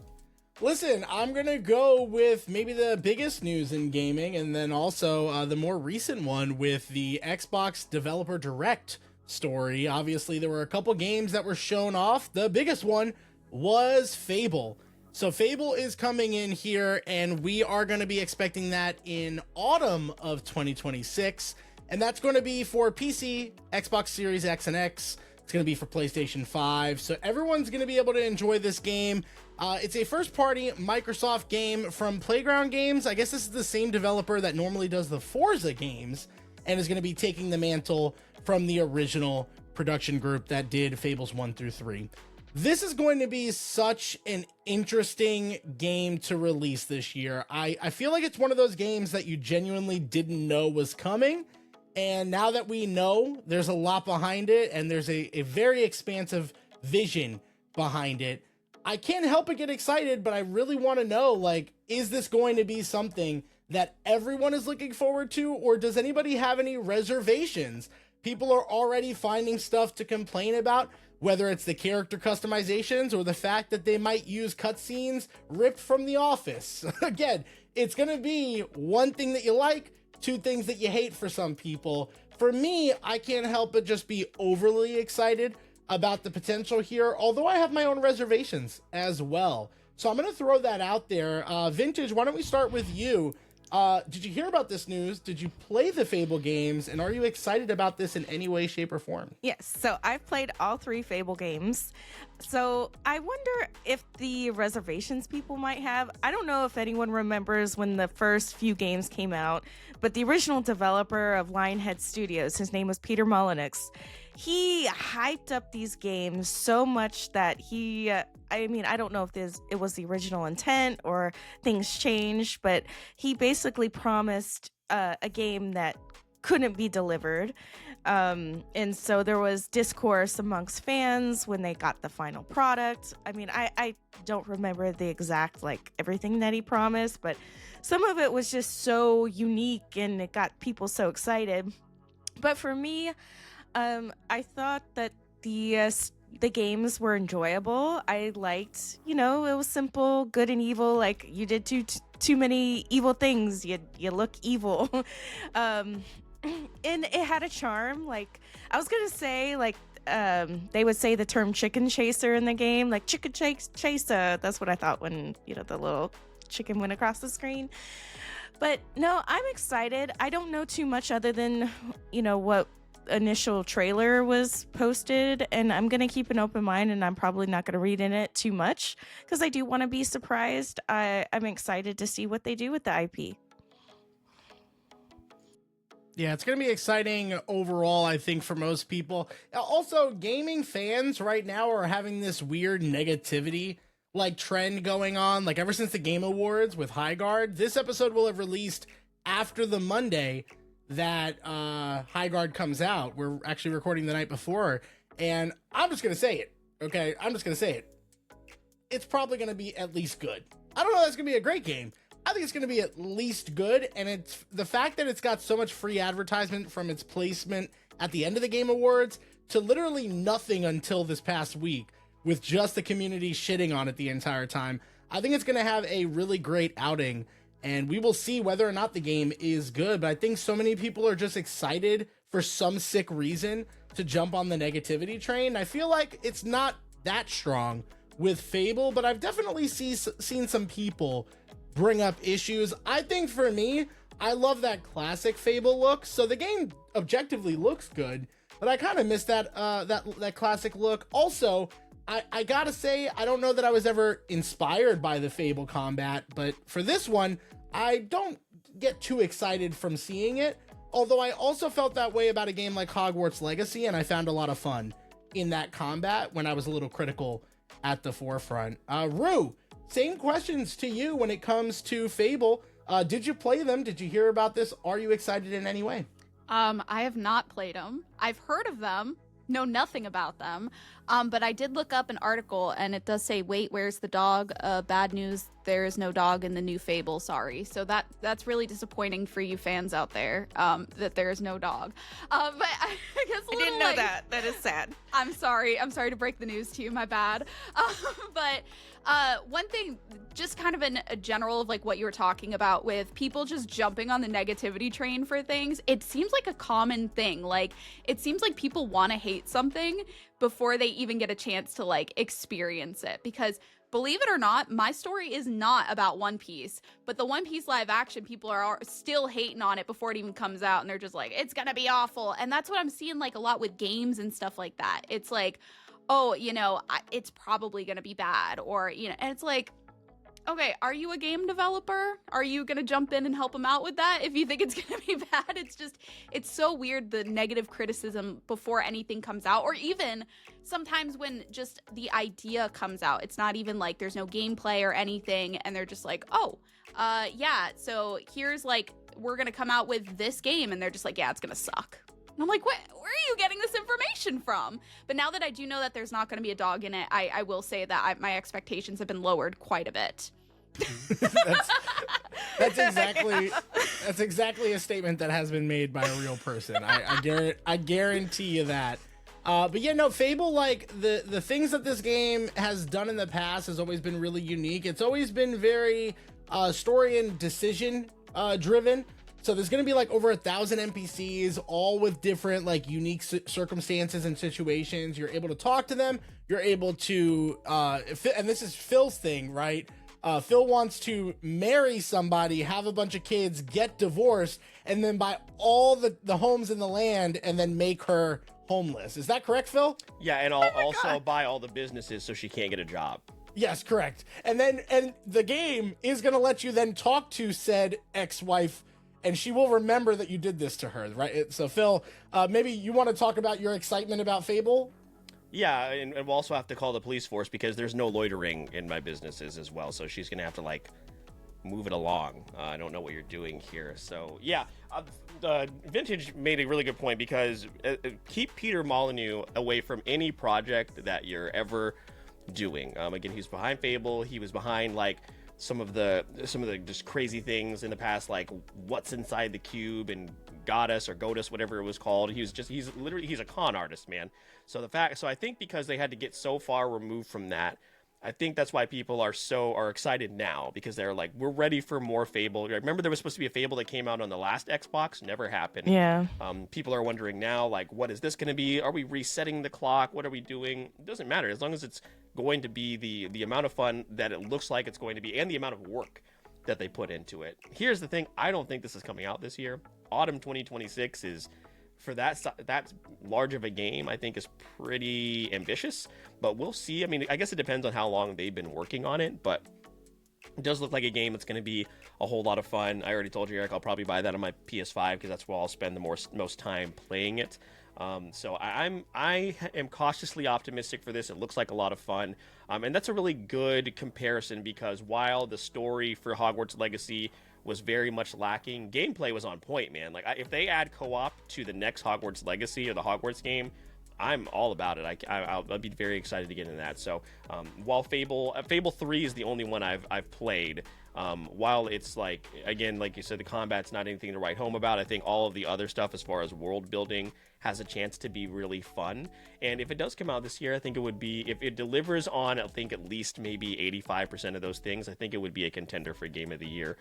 Listen, I'm going to go with maybe the biggest news in gaming, and then also the more recent one with the Xbox Developer Direct story. Obviously, there were a couple games that were shown off. The biggest one was Fable. So Fable is coming in here, and we are going to be expecting that in autumn of 2026, and that's going to be for PC, Xbox Series X and X. It's going to be for PlayStation 5, so everyone's going to be able to enjoy this game. It's a first-party Microsoft game from Playground Games. I guess this is the same developer that normally does the Forza games, and is going to be taking the mantle from the original production group that did Fables 1 through 3. This is going to be such an interesting game to release this year. I feel like it's one of those games that you genuinely didn't know was coming. And now that we know, there's a lot behind it, and there's a very expansive vision behind it. I can't help but get excited, but I really want to know, like, is this going to be something that everyone is looking forward to, or does anybody have any reservations? People are already finding stuff to complain about, whether it's the character customizations or the fact that they might use cutscenes ripped from The Office. Again, it's going to be one thing that you like, 2 things that you hate for some people. For me, I can't help but just be overly excited about the potential here, although I have my own reservations as well. So I'm going to throw that out there. Vintage, why don't we start with you? Did you hear about this news? Did you play the Fable games? And are you excited about this in any way, shape, or form? Yes, so I've played all 3 Fable games. So I wonder if the reservations people might have. I don't know if anyone remembers when the first few games came out, but the original developer of Lionhead Studios, his name was Peter Molyneux. He hyped up these games so much that I don't know if it was the original intent or things changed, but he basically promised a game that couldn't be delivered. And so there was discourse amongst fans when they got the final product. I mean, I don't remember the exact, everything that he promised, but some of it was just so unique and it got people so excited. But for me, I thought that the games were enjoyable. I liked, it was simple, good and evil. Like, you did too many evil things. You look evil. And it had a charm. Like, I was gonna say, they would say the term chicken chaser in the game, like chicken chaser. That's what I thought when, the little chicken went across the screen. But no, I'm excited. I don't know too much other than, what initial trailer was posted, and I'm gonna keep an open mind, and I'm probably not gonna read in it too much because I do want to be surprised. I'm excited to see what they do with the IP. Yeah, it's going to be exciting overall, I think, for most people. Also, gaming fans right now are having this weird negativity trend going on. Ever since the Game Awards with High Guard, this episode will have released after the Monday that High Guard comes out. We're actually recording the night before, and I'm just going to say it, okay? I'm just going to say it. It's probably going to be at least good. I don't know if that's going to be a great game. I think it's going to be at least good, and it's the fact that it's got so much free advertisement from its placement at the end of the Game Awards to literally nothing until this past week, with just the community shitting on it the entire time. I think it's going to have a really great outing, and we will see whether or not the game is good, but I think so many people are just excited for some sick reason to jump on the negativity train. I feel like it's not that strong with Fable, but I've definitely seen some people bring up issues. I think for me, I love that classic Fable look, so the game objectively looks good, but I kind of miss that classic look. Also, I gotta say, I don't know that I was ever inspired by the Fable combat, but for this one, I don't get too excited from seeing it, although I also felt that way about a game like Hogwarts Legacy, and I found a lot of fun in that combat when I was a little critical at the forefront. Rue, same questions to you when it comes to Fable. Did you play them? Did you hear about this? Are you excited in any way? I have not played them. I've heard of them, know nothing about them. But I did look up an article, and it does say, wait, where's the dog? Bad news, there is no dog in the new Fable, sorry. So that's really disappointing for you fans out there, that there is no dog. But I guess I didn't know that. That is sad. I'm sorry to break the news to you, my bad. But one thing, just kind of in a general of what you were talking about with people just jumping on the negativity train for things, it seems like a common thing. It seems like people want to hate something before they even get a chance to experience it, because believe it or not, my story is not about One Piece, but the One Piece live action, people are still hating on it before it even comes out, and they're just like, it's gonna be awful. And that's what I'm seeing a lot with games and stuff like that. It's oh, it's probably gonna be bad, or and it's okay, are you a game developer? Are you gonna jump in and help them out with that if you think it's gonna be bad? It's so weird, the negative criticism before anything comes out, or even sometimes when just the idea comes out. It's not even there's no gameplay or anything, and they're just yeah, so here's we're gonna come out with this game, and they're just yeah, it's gonna suck. And I'm where are you getting this information from? But now that I do know that there's not going to be a dog in it, I will say that my expectations have been lowered quite a bit. that's exactly a statement that has been made by a real person. I guarantee you that. But yeah, no, Fable, the things that this game has done in the past has always been really unique. It's always been very story and decision driven. So there's going to be over 1,000 NPCs, all with different unique circumstances and situations. You're able to talk to them. You're able to, and this is Phil's thing, right? Phil wants to marry somebody, have a bunch of kids, get divorced, and then buy all the homes in the land and then make her homeless. Is that correct, Phil? Yeah, and I'll also buy all the businesses so she can't get a job. Yes, correct. And the game is going to let you then talk to said ex-wife, and she will remember that you did this to her, right? So, Phil, maybe you want to talk about your excitement about Fable? Yeah, and we'll also have to call the police force because there's no loitering in my businesses as well. So she's going to have to, like, move it along. I don't know what you're doing here. So, yeah, Vintage made a really good point because keep Peter Molyneux away from any project that you're ever doing. Again, he's behind Fable. He was behind, like, some of the just crazy things in the past, like What's Inside the Cube and Goddess or Godus, whatever it was called. He's a con artist, man. So I think because they had to get so far removed from that, I think that's why people are excited now, because they're like, we're ready for more Fable. Remember there was supposed to be a Fable that came out on the last Xbox? Never happened. Yeah. People are wondering now, like, what is this going to be? Are we resetting the clock? What are we doing? It doesn't matter. As long as it's going to be the amount of fun that it looks like it's going to be and the amount of work that they put into it. Here's the thing. I don't think this is coming out this year. Autumn 2026 is, for that large of a game, I think is pretty ambitious, but we'll see. I mean, I guess it depends on how long they've been working on it, but it does look like a game that's going to be a whole lot of fun. I already told you, Eric, I'll probably buy that on my PS5 because that's where I'll spend the most time playing it. So I am cautiously optimistic for this. It looks like a lot of fun. And that's a really good comparison because while the story for Hogwarts Legacy was very much lacking, gameplay was on point, man. Like, if they add co-op to the next Hogwarts Legacy or the Hogwarts game, I'm all about it. I'll be very excited to get into that. So while Fable 3 is the only one I've played, while it's like, again, like you said, the combat's not anything to write home about, I think all of the other stuff as far as world building has a chance to be really fun. And if it does come out this year, I think it would be, if it delivers on, I think at least maybe 85% of those things, I think it would be a contender for Game of the Year,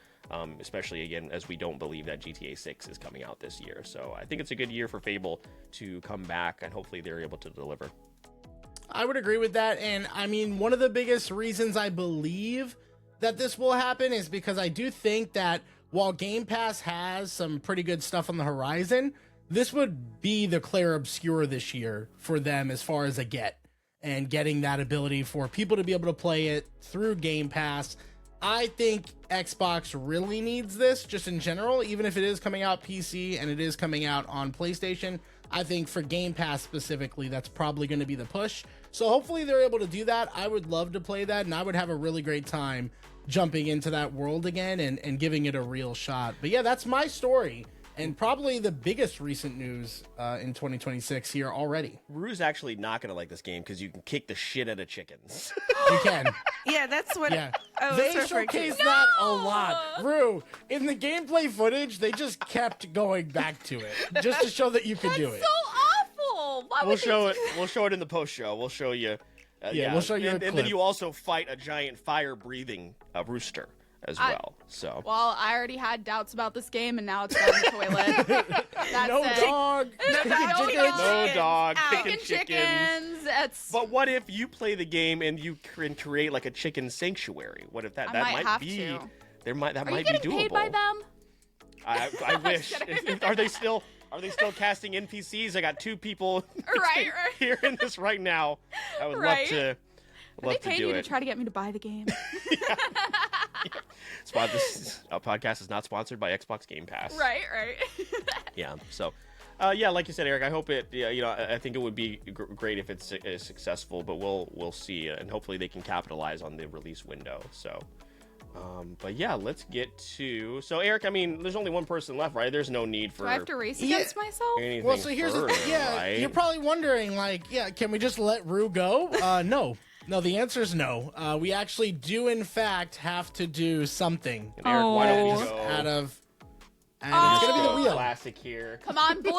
especially, again, as we don't believe that GTA 6 is coming out this year. So I think it's a good year for Fable to come back, and hopefully they're able to deliver. I would agree with that. And I mean, one of the biggest reasons I believe that this will happen is because I do think that while Game Pass has some pretty good stuff on the horizon, this would be the Claire Obscure this year for them as far as a get, and getting that ability for people to be able to play it through Game Pass. I think Xbox really needs this just in general, even if it is coming out PC and it is coming out on PlayStation. I think for Game Pass specifically, that's probably going to be the push. So hopefully they're able to do that. I would love to play that, and I would have a really great time jumping into that world again and giving it a real shot. But yeah, that's my story. And probably the biggest recent news in 2026 here already. Rue's actually not going to like this game because you can kick the shit out of chickens. You can. Yeah, that's what Yeah. I was They referring to. showcase that a lot. Rue, in the gameplay footage, they just kept going back to it just to show that you could do it. So awful. Why We'll would show they it. We'll show it in the post show. We'll show you. We'll show you a and then clip. you also fight a giant fire-breathing rooster as well. So. Well, I already had doubts about this game, and now it's down the toilet. That's No it. dog. No Kicking dog. chickens. No dog. Chicken Kicking chickens. chickens. That's. But what if you play the game and you can create like a chicken sanctuary? What if that I that might have be to. there might that Are you might be getting doable? paid by them? I wish. Are they still casting NPCs? I got two people Right. here in this right now. I would Right. love to. Are Love they to paying do you it. to try to get me to buy the game? This podcast is not sponsored by Xbox Game Pass. right. Yeah. So, yeah, like you said, Eric, I hope it. Yeah, I think it would be great if it's successful, but we'll see, and hopefully they can capitalize on the release window. So, but yeah, let's get to. So, Eric, I mean, there's only one person left, right? There's no need for. Do I have to race against myself? anything Well, so here's the further, thing. Yeah, right? you're probably wondering, like, can we just let Rue go? No. No, the answer is no. We actually do, in fact, have to do something And Eric, why don't we Oh. go? out of. And it's going to be the wheel. Classic here. Come on, blue.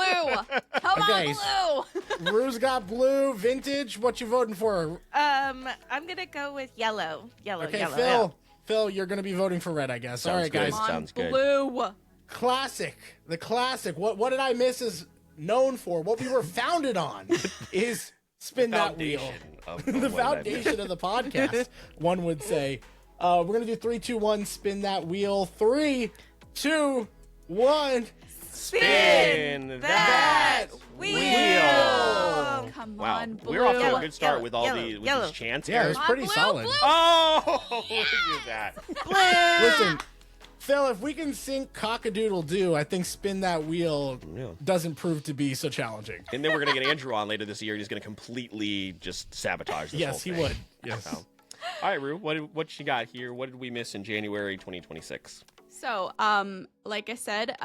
Come Okay, on, blue. Rue's got blue, vintage. What you voting for? I'm gonna go with yellow. Okay, Yellow. Phil, you're going to be voting for red, I guess. All Sounds right, good. guys. Come on, Sounds good. blue. Classic. The classic. What did I miss is known for. What we were founded on is spin that wheel. Foundation of The what I meant. foundation of the podcast, one would say. We're going to do 3, 2, 1, spin that wheel. 3, 2, 1. Spin that wheel. Come Wow, on, Blue. we're off to a Yellow, good start yellow, with all yellow, these yellow. chants Yeah, it here. was pretty Blue, solid. Blue. Oh, look at that. Listen, Phil, if we can sync cock-a-doodle-doo, I think spin that wheel doesn't prove to be so challenging. And then we're going to get Andrew on later this year, and he's going to completely just sabotage this whole Yes, he thing. would. Yes. So. All right, Rue, what you got here? What did we miss in January 2026? So, like I said,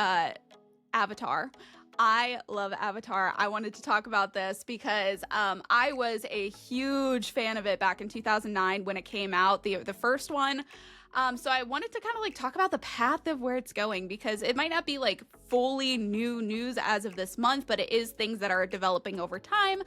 Avatar. I love Avatar. I wanted to talk about this because I was a huge fan of it back in 2009 when it came out, the first one. So I wanted to kind of like talk about the path of where it's going, because it might not be like fully new news as of this month, but it is things that are developing over time.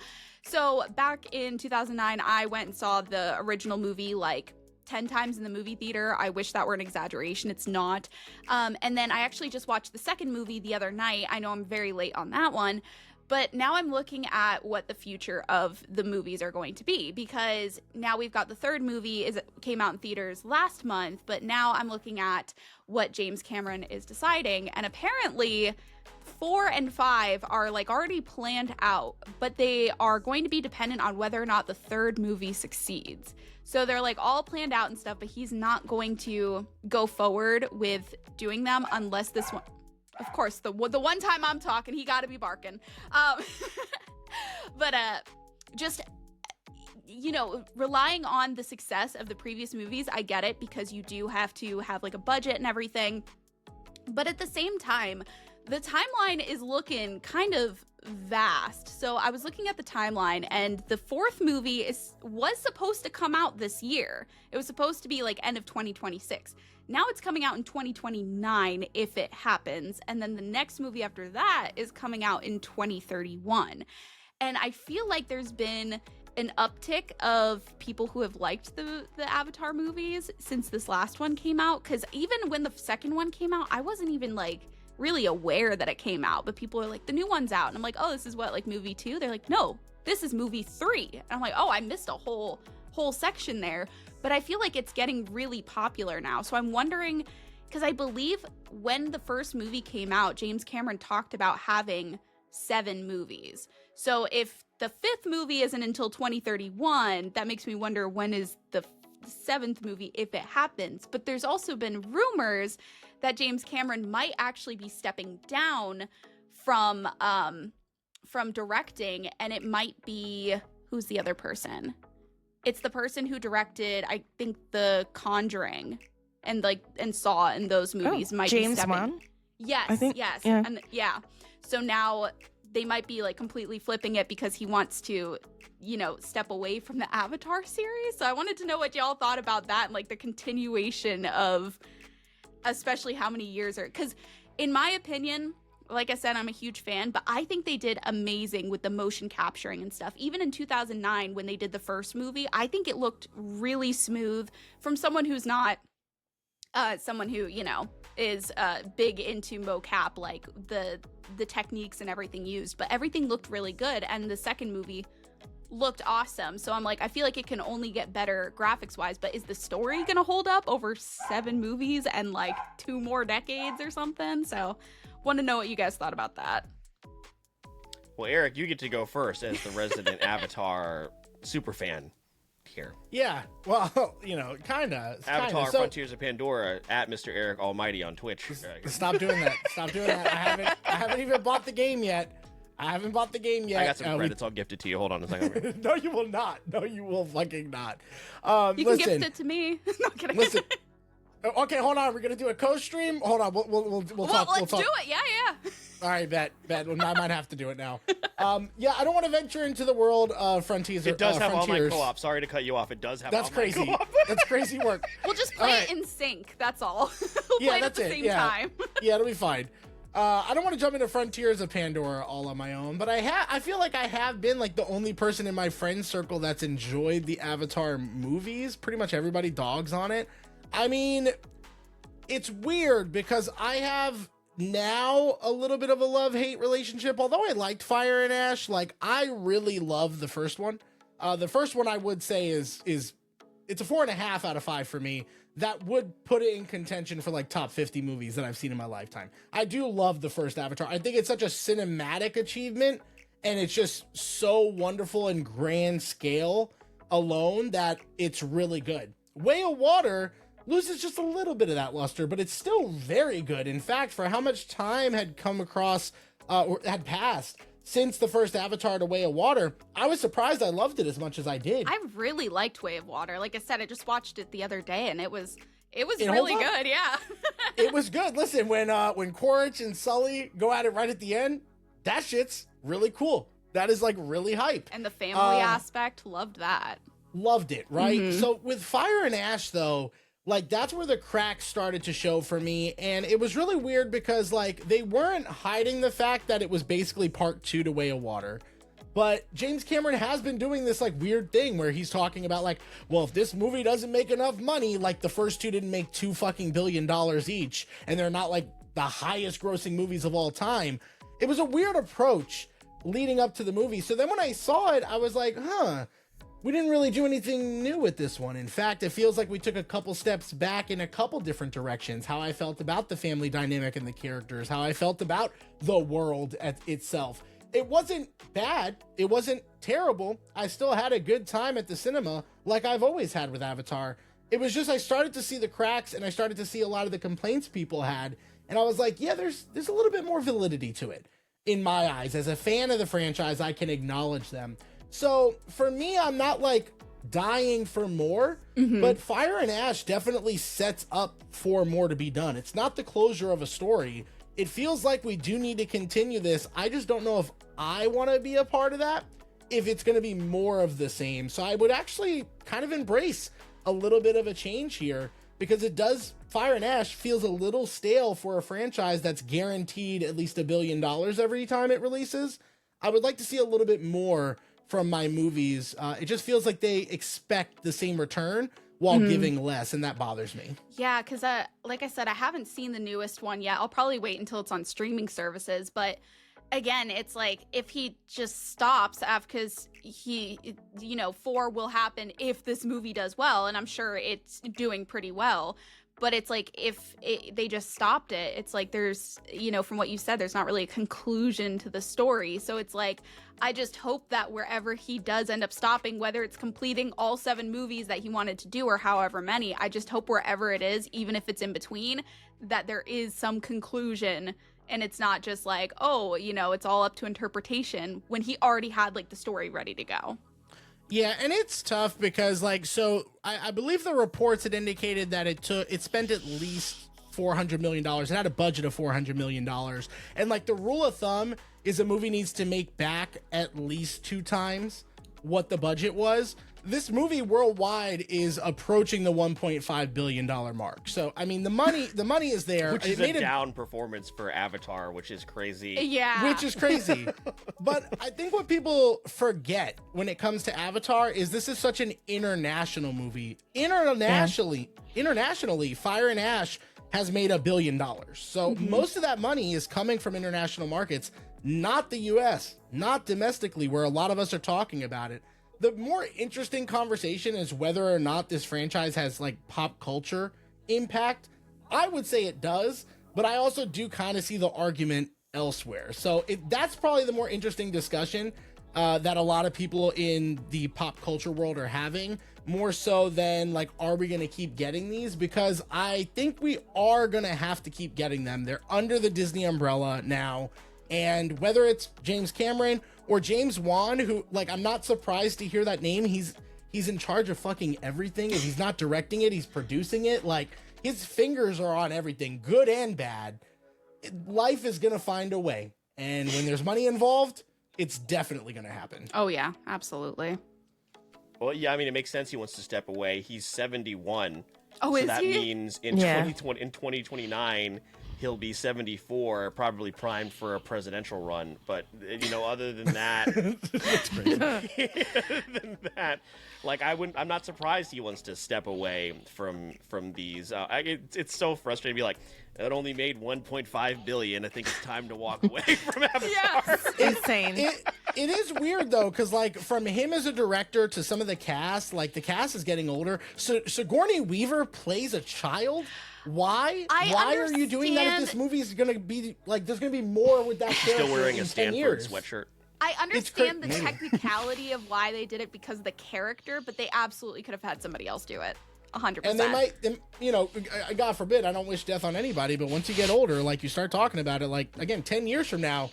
So back in 2009, I went and saw the original movie like 10 times in the movie theater. I wish that were an exaggeration. It's not. And then I actually just watched the second movie the other night. I know I'm very late on that one, but now I'm looking at what the future of the movies are going to be, because now we've got the third movie came out in theaters last month, but now I'm looking at what James Cameron is deciding, and apparently 4 and 5 are like already planned out, but they are going to be dependent on whether or not the third movie succeeds. So they're like all planned out and stuff, but he's not going to go forward with doing them unless this one, of course, the one time I'm talking, he got to be barking. But just, you know, relying on the success of the previous movies, I get it, because you do have to have like a budget and everything. But at the same time, the timeline is looking kind of vast. So I was looking at the timeline, and the fourth movie was supposed to come out this year. It was supposed to be like end of 2026. Now it's coming out in 2029 if it happens. And then the next movie after that is coming out in 2031. And I feel like there's been an uptick of people who have liked the Avatar movies since this last one came out. Because even when the second one came out, I wasn't even like really aware that it came out. But people are like, the new one's out. And I'm like, oh, this is what, like movie 2? They're like, no, this is movie 3. And I'm like, oh, I missed a whole section there. But I feel like it's getting really popular now. So I'm wondering, because I believe when the first movie came out, James Cameron talked about having 7 movies. So if the 5th movie isn't until 2031, that makes me wonder, when is the 7th movie, if it happens. But there's also been rumors that James Cameron might actually be stepping down from directing, and it might be, who's the other person? It's the person who directed, I think, The Conjuring and Saw, and those movies might James be stepping. Wan? Yes, I think, yes. yeah. And yeah. So now they might be like completely flipping it because he wants to, you know, step away from the Avatar series. So I wanted to know what y'all thought about that, and like the continuation of, especially how many years are, because in my opinion, like I said, I'm a huge fan, but I think they did amazing with the motion capturing and stuff. Even in 2009, when they did the first movie, I think it looked really smooth from someone who's not someone who, you know, is big into mocap, like the techniques and everything used, but everything looked really good. And the second movie looked awesome. So I'm like, I feel like it can only get better graphics wise, but is the story gonna hold up over 7 movies and like 2 more decades or something? So want to know what you guys thought about that. Well, Eric, you get to go first as the resident Avatar super fan here. Yeah, well, you know, kind of. Avatar So, Frontiers of Pandora at Mr. Eric Almighty on Twitch. stop doing that. Stop doing that. I haven't even bought the game yet. I haven't bought the game yet. I got some credits. I'll gift it to you. Hold on a second. No, you will not. No, you will fucking not. You can gift it to me. No kidding. Listen. Okay, hold on. We're gonna do a co-stream. Hold on. We'll talk. Let's do it. Yeah. All right, bet. Well, I might have to do it now. Yeah, I don't want to venture into the world of Frontiers. It does have Frontiers. online co-op. Sorry to cut you off. It does have That's online crazy. co-op. That's crazy work. We'll just play Alright. it in sync. That's all. We'll Yeah, play it at that's the it. same Yeah. time. Yeah, it'll be fine. I don't want to jump into Frontiers of Pandora all on my own, but I feel like I have been like the only person in my friend circle that's enjoyed the Avatar movies. Pretty much everybody dogs on it. I mean, it's weird because I have now a little bit of a love-hate relationship. Although I liked Fire and Ash, like I really love the first one. The first one I would say is it's a 4.5 out of 5 for me. That would put it in contention for like top 50 movies that I've seen in my lifetime. I do love the first Avatar. I think it's such a cinematic achievement, and it's just so wonderful and grand scale alone that it's really good. Way of Water loses just a little bit of that luster, but it's still very good. In fact, for how much time had come across or had passed since the first Avatar to Way of Water, I was surprised I loved it as much as I did. I really liked Way of Water. Like I said, I just watched it the other day, and it was It really holds up. good. Yeah. It was good. Listen, when Quaritch and Sully go at it right at the end, that shit's really cool. That is like really hype. And the family aspect, loved that. Loved it, right? So with Fire and Ash, though, like that's where the cracks started to show for me. And it was really weird because like they weren't hiding the fact that it was basically part 2 to Way of Water. But James Cameron has been doing this like weird thing where he's talking about like, well, if this movie doesn't make enough money, like the first 2 didn't make $2 fucking billion each, and they're not like the highest grossing movies of all time. It was a weird approach leading up to the movie. So then when I saw it, I was like, we didn't really do anything new with this one. In fact, it feels like we took a couple steps back in a couple different directions. How I felt about the family dynamic and the characters, how I felt about the world itself. It wasn't bad. It wasn't terrible. I still had a good time at the cinema like I've always had with Avatar. It was just I started to see the cracks, and I started to see a lot of the complaints people had. And I was like, yeah, there's a little bit more validity to it in my eyes. As a fan of the franchise, I can acknowledge them. So for me, I'm not like dying for more, but Fire and Ash definitely sets up for more to be done. It's not the closure of a story. It feels like we do need to continue this. I just don't know if I want to be a part of that, if it's going to be more of the same. So I would actually kind of embrace a little bit of a change here, because it does, Fire and Ash feels a little stale for a franchise that's guaranteed at least $1 billion every time it releases. I would like to see a little bit more from my movies. It just feels like they expect the same return while giving less, and that bothers me. Yeah, because like I said, I haven't seen the newest one yet. I'll probably wait until it's on streaming services. But again, it's like if he just stops because he, 4 will happen if this movie does well, and I'm sure it's doing pretty well. But it's like if they just stopped it, it's like there's, from what you said, there's not really a conclusion to the story. So it's like, I just hope that wherever he does end up stopping, whether it's completing all 7 movies that he wanted to do or however many, I just hope wherever it is, even if it's in between, that there is some conclusion, and it's not just like, it's all up to interpretation when he already had like the story ready to go. Yeah, and it's tough because I believe the reports had indicated that it spent at least $400 million. It had a budget of $400 million. And like the rule of thumb is a movie needs to make back at least 2 times what the budget was. This movie worldwide is approaching the $1.5 billion mark. So, I mean, the money is there. Which is a down performance for Avatar, which is crazy. Yeah. Which is crazy. But I think what people forget when it comes to Avatar is this is such an international movie. Internationally, Fire and Ash has made $1 billion. So most of that money is coming from international markets, not the US, not domestically, where a lot of us are talking about it. The more interesting conversation is whether or not this franchise has like pop culture impact. I would say it does, but I also do kind of see the argument elsewhere. So that's probably the more interesting discussion that a lot of people in the pop culture world are having, more so than like, are we going to keep getting these? Because I think we are going to have to keep getting them. They're under the Disney umbrella now. And whether it's James Cameron or James Wan, who, like, I'm not surprised to hear that name. He's in charge of fucking everything. If he's not directing it, he's producing it. Like, his fingers are on everything, good and bad. Life is going to find a way. And when there's money involved, it's definitely going to happen. Oh, yeah, absolutely. Well, yeah, I mean, it makes sense he wants to step away. He's 71. Oh, so is that he? means in 2029, he'll be 74, probably primed for a presidential run. But other than that, other than that, like I'm not surprised he wants to step away from these. It's so frustrating to be like, it only made 1.5 billion. I think it's time to walk away from Avatar. Yes. Insane. It is weird though, because like from him as a director to some of the cast, like the cast is getting older. So Sigourney Weaver plays a child. Why? Why are you doing that if this movie is gonna be like there's gonna be more with that character? Still wearing in a 10 Stanford years? sweatshirt. I understand the technicality of why they did it because of the character, but they absolutely could have had somebody else do it. 100%. And they might, God forbid, I don't wish death on anybody, but once you get older, like you start talking about it, like again, 10 years from now,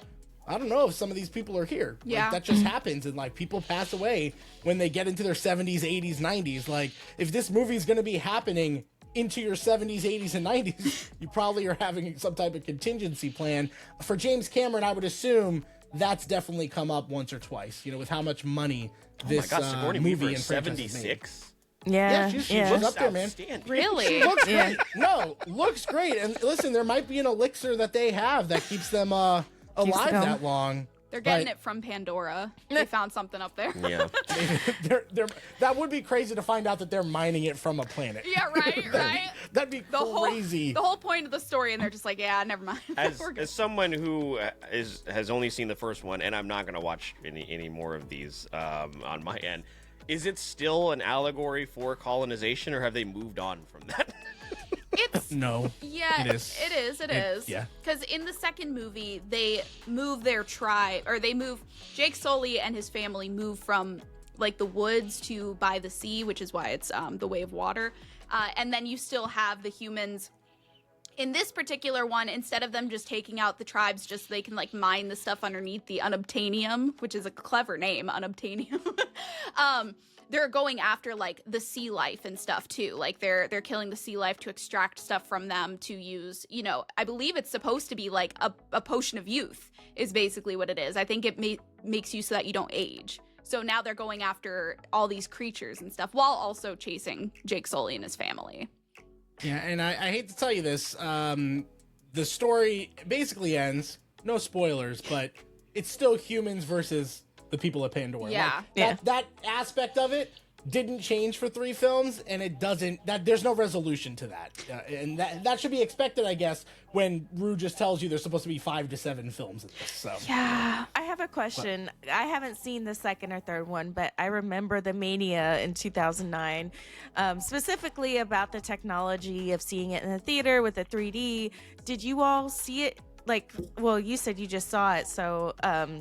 I don't know if some of these people are here. Yeah. Like, that just happens, and like people pass away when they get into their 70s, 80s, 90s. Like if this movie is going to be happening into your 70s, 80s, and 90s, you probably are having some type of contingency plan. For James Cameron, I would assume that's definitely come up once or twice, with how much money this Sigourney movie Weaver and is franchise has made. 76. Yeah, she's up there, man. Really? She looks great. No, looks great. And listen, there might be an elixir that they have that keeps them alive that long. They're getting it from Pandora. They found something up there. Yeah. That would be crazy to find out that they're mining it from a planet. Yeah, right. That'd be crazy. The whole point of the story, and they're just like, yeah, never mind. As someone who has only seen the first one, and I'm not going to watch any more of these on my end, is it still an allegory for colonization, or have they moved on from that? It's no. Yeah, it is. It is. Yeah. Because in the second movie, they move their tribe, or Jake Sully and his family move from like the woods to by the sea, which is why it's the way of water. And then you still have the humans. In this particular one, instead of them just taking out the tribes just so they can like mine the stuff underneath the unobtainium, which is a clever name, unobtainium. They're going after like the sea life and stuff too. Like they're killing the sea life to extract stuff from them to use, I believe it's supposed to be like a potion of youth is basically what it is. I think it makes you so that you don't age. So now they're going after all these creatures and stuff while also chasing Jake Sully and his family. Yeah, and I hate to tell you this, the story basically ends, no spoilers, but it's still humans versus the people of Pandora. Yeah. That aspect of it didn't change for 3 films, and it doesn't, there's no resolution to that. And that should be expected, I guess, when Rue just tells you there's supposed to be 5 to 7 films of this. So. Yeah. I have a question. I haven't seen the second or third one, but I remember the mania in 2009, specifically about the technology of seeing it in the theater with the 3D. Did you all see it? Like, well, you said you just saw it, so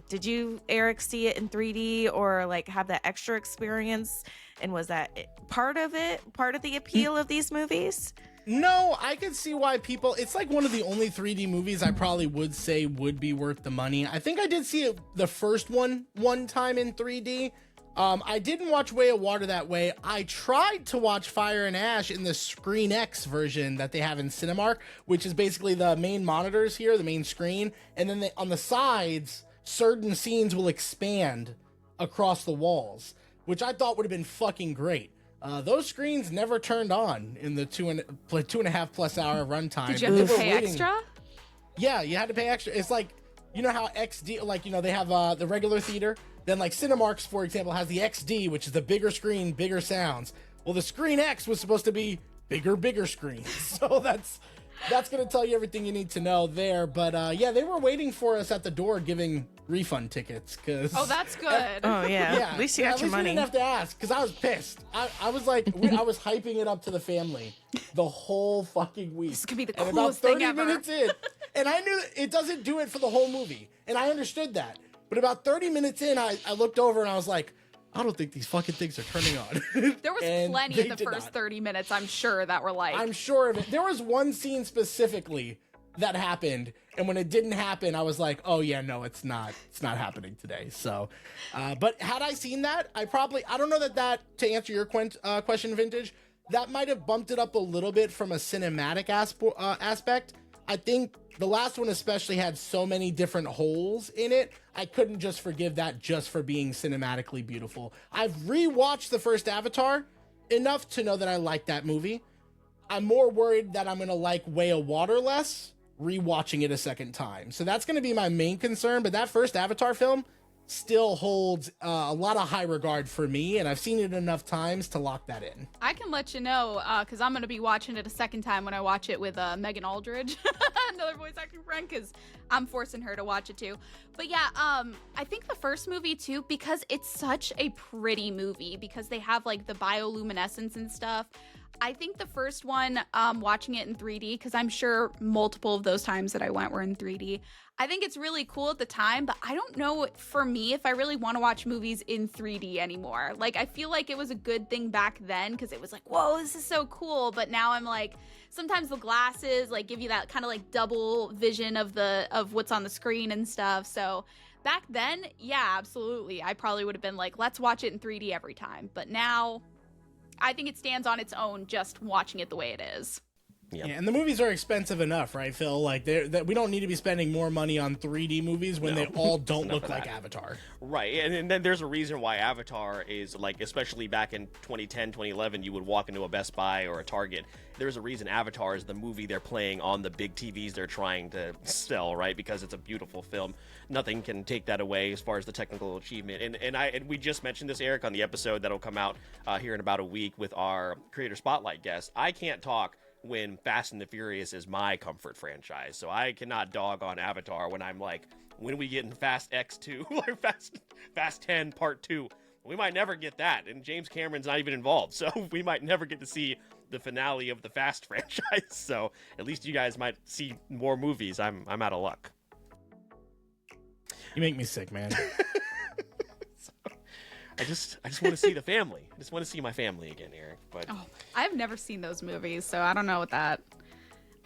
did you, Eric, see it in 3D or like have that extra experience? And was that part of the appeal of these movies? No, I could see why people, it's like one of the only 3D movies I probably would say would be worth the money. I think I did see it, the first one time in 3D. I didn't watch Way of Water that way. I tried to watch Fire and Ash in the Screen X version that they have in Cinemark, which is basically the main monitors here, the main screen. And then on the sides, certain scenes will expand across the walls, which I thought would have been fucking great. Those screens never turned on in the 2.5 plus hour runtime. Did you have to pay extra? Yeah, you had to pay extra. It's like, you know how XD, like, they have the regular theater. Then, like, Cinemarks, for example, has the XD, which is the bigger screen, bigger sounds. Well, the Screen X was supposed to be bigger screens. So that's going to tell you everything you need to know there. But, yeah, they were waiting for us at the door giving refund tickets. Oh, that's good. Oh, yeah. At least you got your money. We didn't have to ask, because I was pissed. I was like, I was hyping it up to the family the whole fucking week. This could be the and coolest about 30 thing ever. minutes in, and I knew it doesn't do it for the whole movie. And I understood that. But about 30 minutes in, I looked over and I was like, I don't think these fucking things are turning on. There was plenty in the first 30 minutes, I'm sure, that were like... I'm sure of it. There was one scene specifically that happened, and when it didn't happen, I was like, oh yeah, no, it's not happening today. So, but had I seen that, I don't know that to answer your question, Vintage, that might have bumped it up a little bit from a cinematic aspect. I think the last one especially had so many different holes in it, I couldn't just forgive that just for being cinematically beautiful. I've rewatched the first Avatar enough to know that I like that movie. I'm more worried that I'm going to like Way of Water less rewatching it a second time. So that's going to be my main concern. But that first Avatar film still holds a lot of high regard for me, and I've seen it enough times to lock that in. I can let you know, because I'm going to be watching it a second time when I watch it with Megan Aldridge, another voice acting friend, because I'm forcing her to watch it too. But yeah, I think the first movie too, because it's such a pretty movie, because they have like the bioluminescence and stuff. I think the first one, watching it in 3D, because I'm sure multiple of those times that I went were in 3D, I think it's really cool at the time, but I don't know for me if I really want to watch movies in 3D anymore. Like, I feel like it was a good thing back then because it was like, whoa, this is so cool. But now I'm like, sometimes the glasses like give you that kind of like double vision of what's on the screen and stuff. So back then, yeah, absolutely. I probably would have been like, let's watch it in 3D every time. But now I think it stands on its own just watching it the way it is. Yeah, and the movies are expensive enough, right, Phil? Like, we don't need to be spending more money on 3D movies when they all don't look like Avatar. Right, and then there's a reason why Avatar is, like, especially back in 2010, 2011, you would walk into a Best Buy or a Target. There's a reason Avatar is the movie they're playing on the big TVs they're trying to sell, right? Because it's a beautiful film. Nothing can take that away as far as the technical achievement. And we just mentioned this, Eric, on the episode that'll come out here in about a week with our Creator Spotlight guest. I can't talk when Fast and the Furious is my comfort franchise. So I cannot dog on Avatar when I'm like, when we get in Fast X2 or Fast 10 Part 2, we might never get that. And James Cameron's not even involved. So we might never get to see the finale of the Fast franchise. So at least you guys might see more movies. I'm out of luck. You make me sick, man. I just want to see the family. I just want to see my family again, Eric. But I've never seen those movies, so I don't know I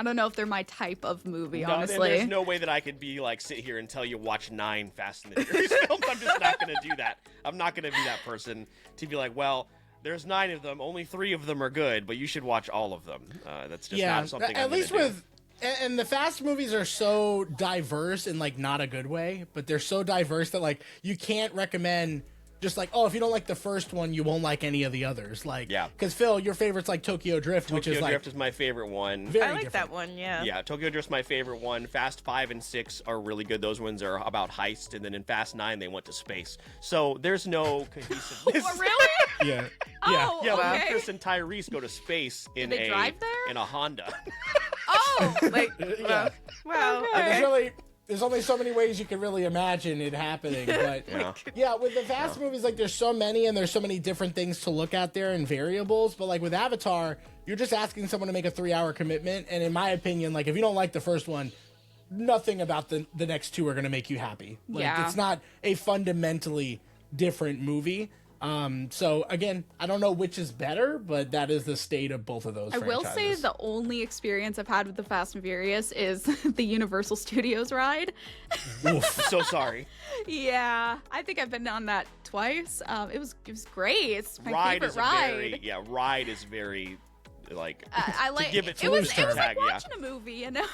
don't know if they're my type of movie, no, honestly. There's no way that I could be like sit here and tell you watch 9 Fast and the Furious films. I'm just not going to do that. I'm not going to be that person to be like, well, there's 9 of them, only 3 of them are good, but you should watch all of them. That's just not something at I'm least gonna with do. And the Fast movies are so diverse in like not a good way, but they're so diverse that like you can't recommend just like, oh, if you don't like the first one, you won't like any of the others. Like, yeah. Because Phil, your favorite's like Tokyo Drift, which is like... Tokyo Drift is my favorite one. Very I like different. that one, yeah. Yeah, Tokyo Drift's my favorite one. Fast 5 and 6 are really good. Those ones are about heist, and then in Fast 9, they went to space. So there's no cohesiveness. Oh, really? Yeah. Oh, Yeah, when okay. Chris and Tyrese go to space in they drive there? in a Honda. Oh, Like, Yeah. wow. There's only so many ways you can really imagine it happening, but yeah, with the Fast movies, like there's so many and there's so many different things to look at there and variables, but like with Avatar, you're just asking someone to make a 3-hour commitment, and in my opinion, like if you don't like the first one, nothing about the next 2 are going to make you happy. Like Yeah. it's not a fundamentally different movie. So again, I don't know which is better, but that is the state of both of those I will say franchises. the only experience I've had with the Fast and Furious is the Universal Studios ride. So sorry. Yeah, I think I've been on that twice. It was great. It's my Ride favorite is ride. Ride is very like I like to give it it was tag, like yeah. watching a movie, you know.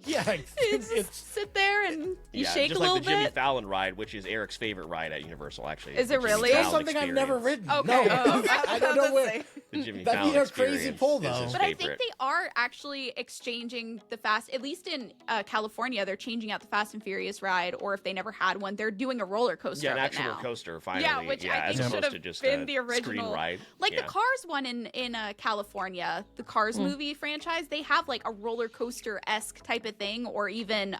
Yeah, You just sit there and you shake just a like little the Jimmy bit. Fallon ride, which is Eric's favorite ride at Universal. Actually, Is it the Jimmy really? Fallon That's something I've never experience. ridden. Okay. No, Oh, I don't know where. The Jimmy That'd be Fallon a crazy experience pull, is though. his But I think favorite. they are actually exchanging the Fast, at least in California, they're changing out the Fast and Furious ride, or if they never had one, they're doing a roller coaster Yeah, an of it actual now. coaster finally. Yeah, which I as think opposed should to have just been a the original. screen ride. Like Yeah. the Cars one in California, the Cars movie franchise, they have like a roller coaster-esque type of thing, or even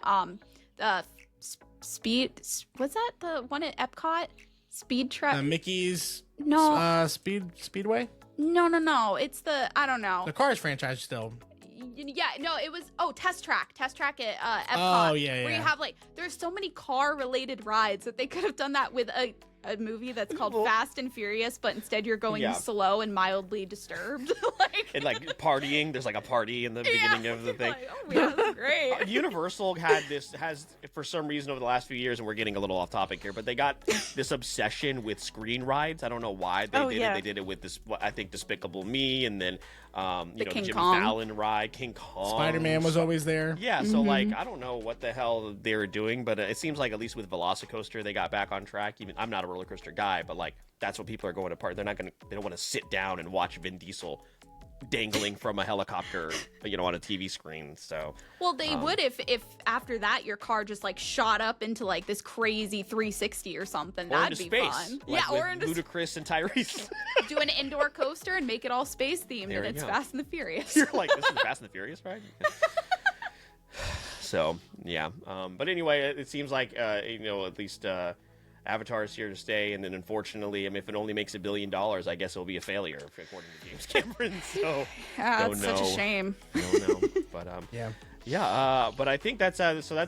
Speed. What's that? The one at Epcot? Speed Truck? Mickey's No. Speedway? No. It's the, I don't know. The Cars franchise still. Yeah, no, it was Test Track at Epcot. Oh, yeah, where you yeah. have like there's so many car related rides that they could have done that with a movie that's called Fast and Furious, but instead you're going Yeah. slow and mildly disturbed. Like And like partying, there's like a party in the beginning of the thing. Like, oh yeah, that's great. Universal has for some reason over the last few years, and we're getting a little off topic here, but they got this obsession with screen rides. I don't know why they did it. They did it with this, what I think, Despicable Me, and then the King Jimmy Kong Fallon ride, King Kong. Spider-Man was always there. Yeah, so like I don't know what the hell they were doing, but it seems like at least with Velocicoaster they got back on track. Even I'm not a roller coaster guy, but like that's what people are going to part. They don't want to sit down and watch Vin Diesel dangling from a helicopter, on a TV screen. So, well, they would if after that your car just like shot up into like this crazy 360 or something. Or That'd into be space, fun. like Yeah, with or into Ludacris and Tyrese. do an indoor coaster and make it all space themed, There and you it's go. Fast and the Furious. You're like, this is Fast and the Furious, right? So, yeah. But anyway, it seems like, at least Avatar is here to stay. And then, unfortunately, if it only makes $1 billion, I guess it'll be a failure, according to James Cameron. So, yeah, that's such a shame. Don't know. But, Yeah. yeah, but I think that's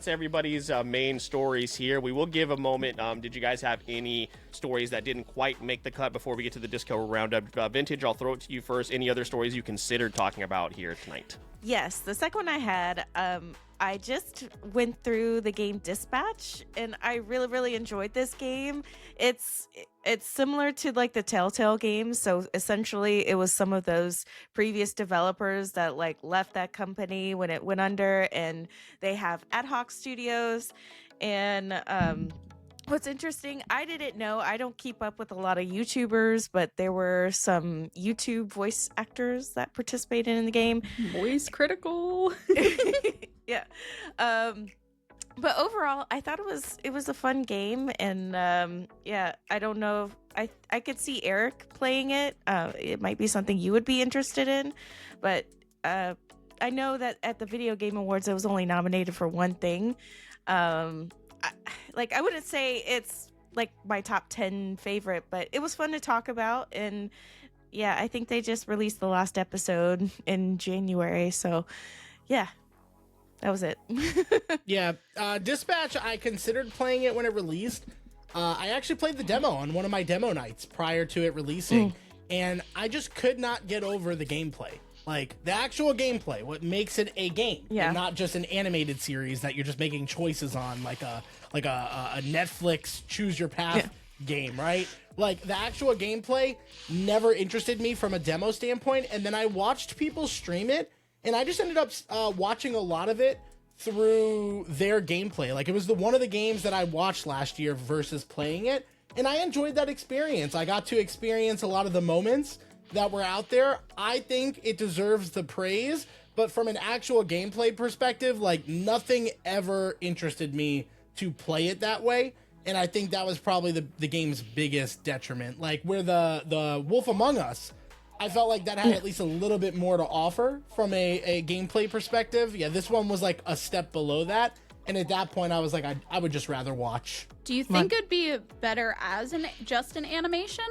everybody's main stories here. We will give a moment. Did you guys have any stories that didn't quite make the cut before we get to the disco roundup? Vintage, I'll throw it to you first. Any other stories you considered talking about here tonight? Yes, the second one I had, I just went through the game Dispatch, and I really, really enjoyed this game. It's similar to like the Telltale games, so essentially it was some of those previous developers that like left that company when it went under, and they have ad hoc studios. And what's interesting, I didn't know, I don't keep up with a lot of YouTubers, but there were some YouTube voice actors that participated in the game. Voice critical. Yeah. But overall, I thought it was a fun game, and yeah, I don't know if I could see Eric playing it. It might be something you would be interested in, but I know that at the Video Game Awards it was only nominated for one thing. I wouldn't say it's like my top 10 favorite, but it was fun to talk about. And yeah, I think they just released the last episode in January, so yeah, that was it. Yeah, Dispatch, I considered playing it when it released. I actually played the demo on one of my demo nights prior to it releasing, and I just could not get over the gameplay. Like, the actual gameplay, what makes it a game, and not just an animated series that you're just making choices on, like a Netflix choose your path game, right? Like, the actual gameplay never interested me from a demo standpoint, and then I watched people stream it, and I just ended up watching a lot of it through their gameplay. Like, it was one of the games that I watched last year versus playing it, and I enjoyed that experience. I got to experience a lot of the moments that were out there. I think it deserves the praise, but from an actual gameplay perspective, like, nothing ever interested me to play it that way, and I think that was probably the game's biggest detriment. Like, where the Wolf Among Us, I felt like that had at least a little bit more to offer from a gameplay perspective. Yeah, this one was like a step below that, and at that point I was like, I would just rather watch. Do you think it'd be better as just an animation?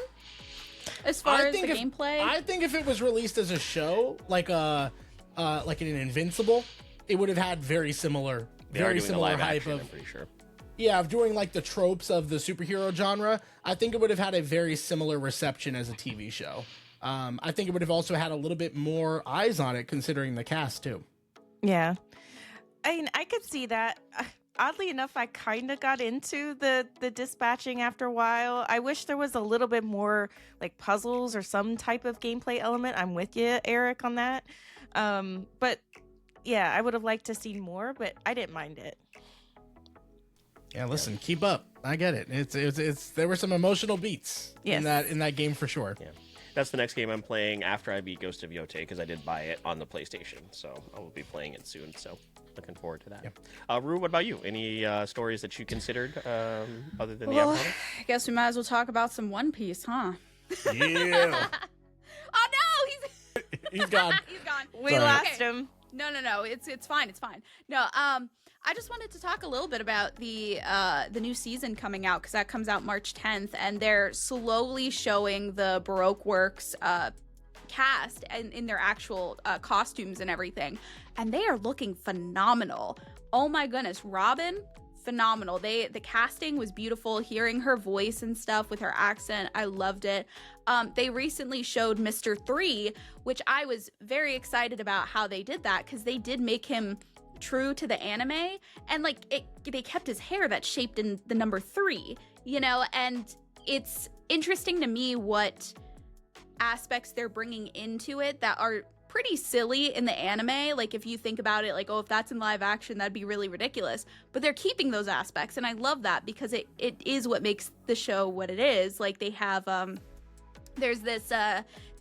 As far as the gameplay? I think if it was released as a show, like an Invincible, it would have had very similar hype action, of, I'm pretty sure. Yeah, of doing like the tropes of the superhero genre. I think it would have had a very similar reception as a TV show. I think it would have also had a little bit more eyes on it, considering the cast too. Yeah, I mean, I could see that. Oddly enough, I kind of got into the dispatching after a while. I wish there was a little bit more like puzzles or some type of gameplay element. I'm with you, Eric, on that. But yeah, I would have liked to see more, but I didn't mind it. Yeah, listen, keep up. I get it. It's there were some emotional beats in that game for sure. Yeah. That's the next game I'm playing after I beat Ghost of Yote, because I did buy it on the PlayStation, so I will be playing it soon. So looking forward to that. Yeah. Rue, what about you? Any stories that you considered other than the Avatar? I guess we might as well talk about some One Piece, huh? Yeah. Oh no, he's gone. He's gone. We lost him. No. It's fine. No, I just wanted to talk a little bit about the new season coming out, because that comes out March 10th, and they're slowly showing the Baroque Works cast and in their actual costumes and everything, and they are looking phenomenal. Oh my goodness, Robin, phenomenal. The casting was beautiful. Hearing her voice and stuff with her accent, I loved it. They recently showed Mr. 3, which I was very excited about how they did that, because they did make him true to the anime, and like they kept his hair that's shaped in the number 3, and it's interesting to me what aspects they're bringing into it that are pretty silly in the anime. Like, if you think about it, like, oh, if that's in live action, that'd be really ridiculous, but they're keeping those aspects, and I love that, because it is what makes the show what it is. Like, they have there's this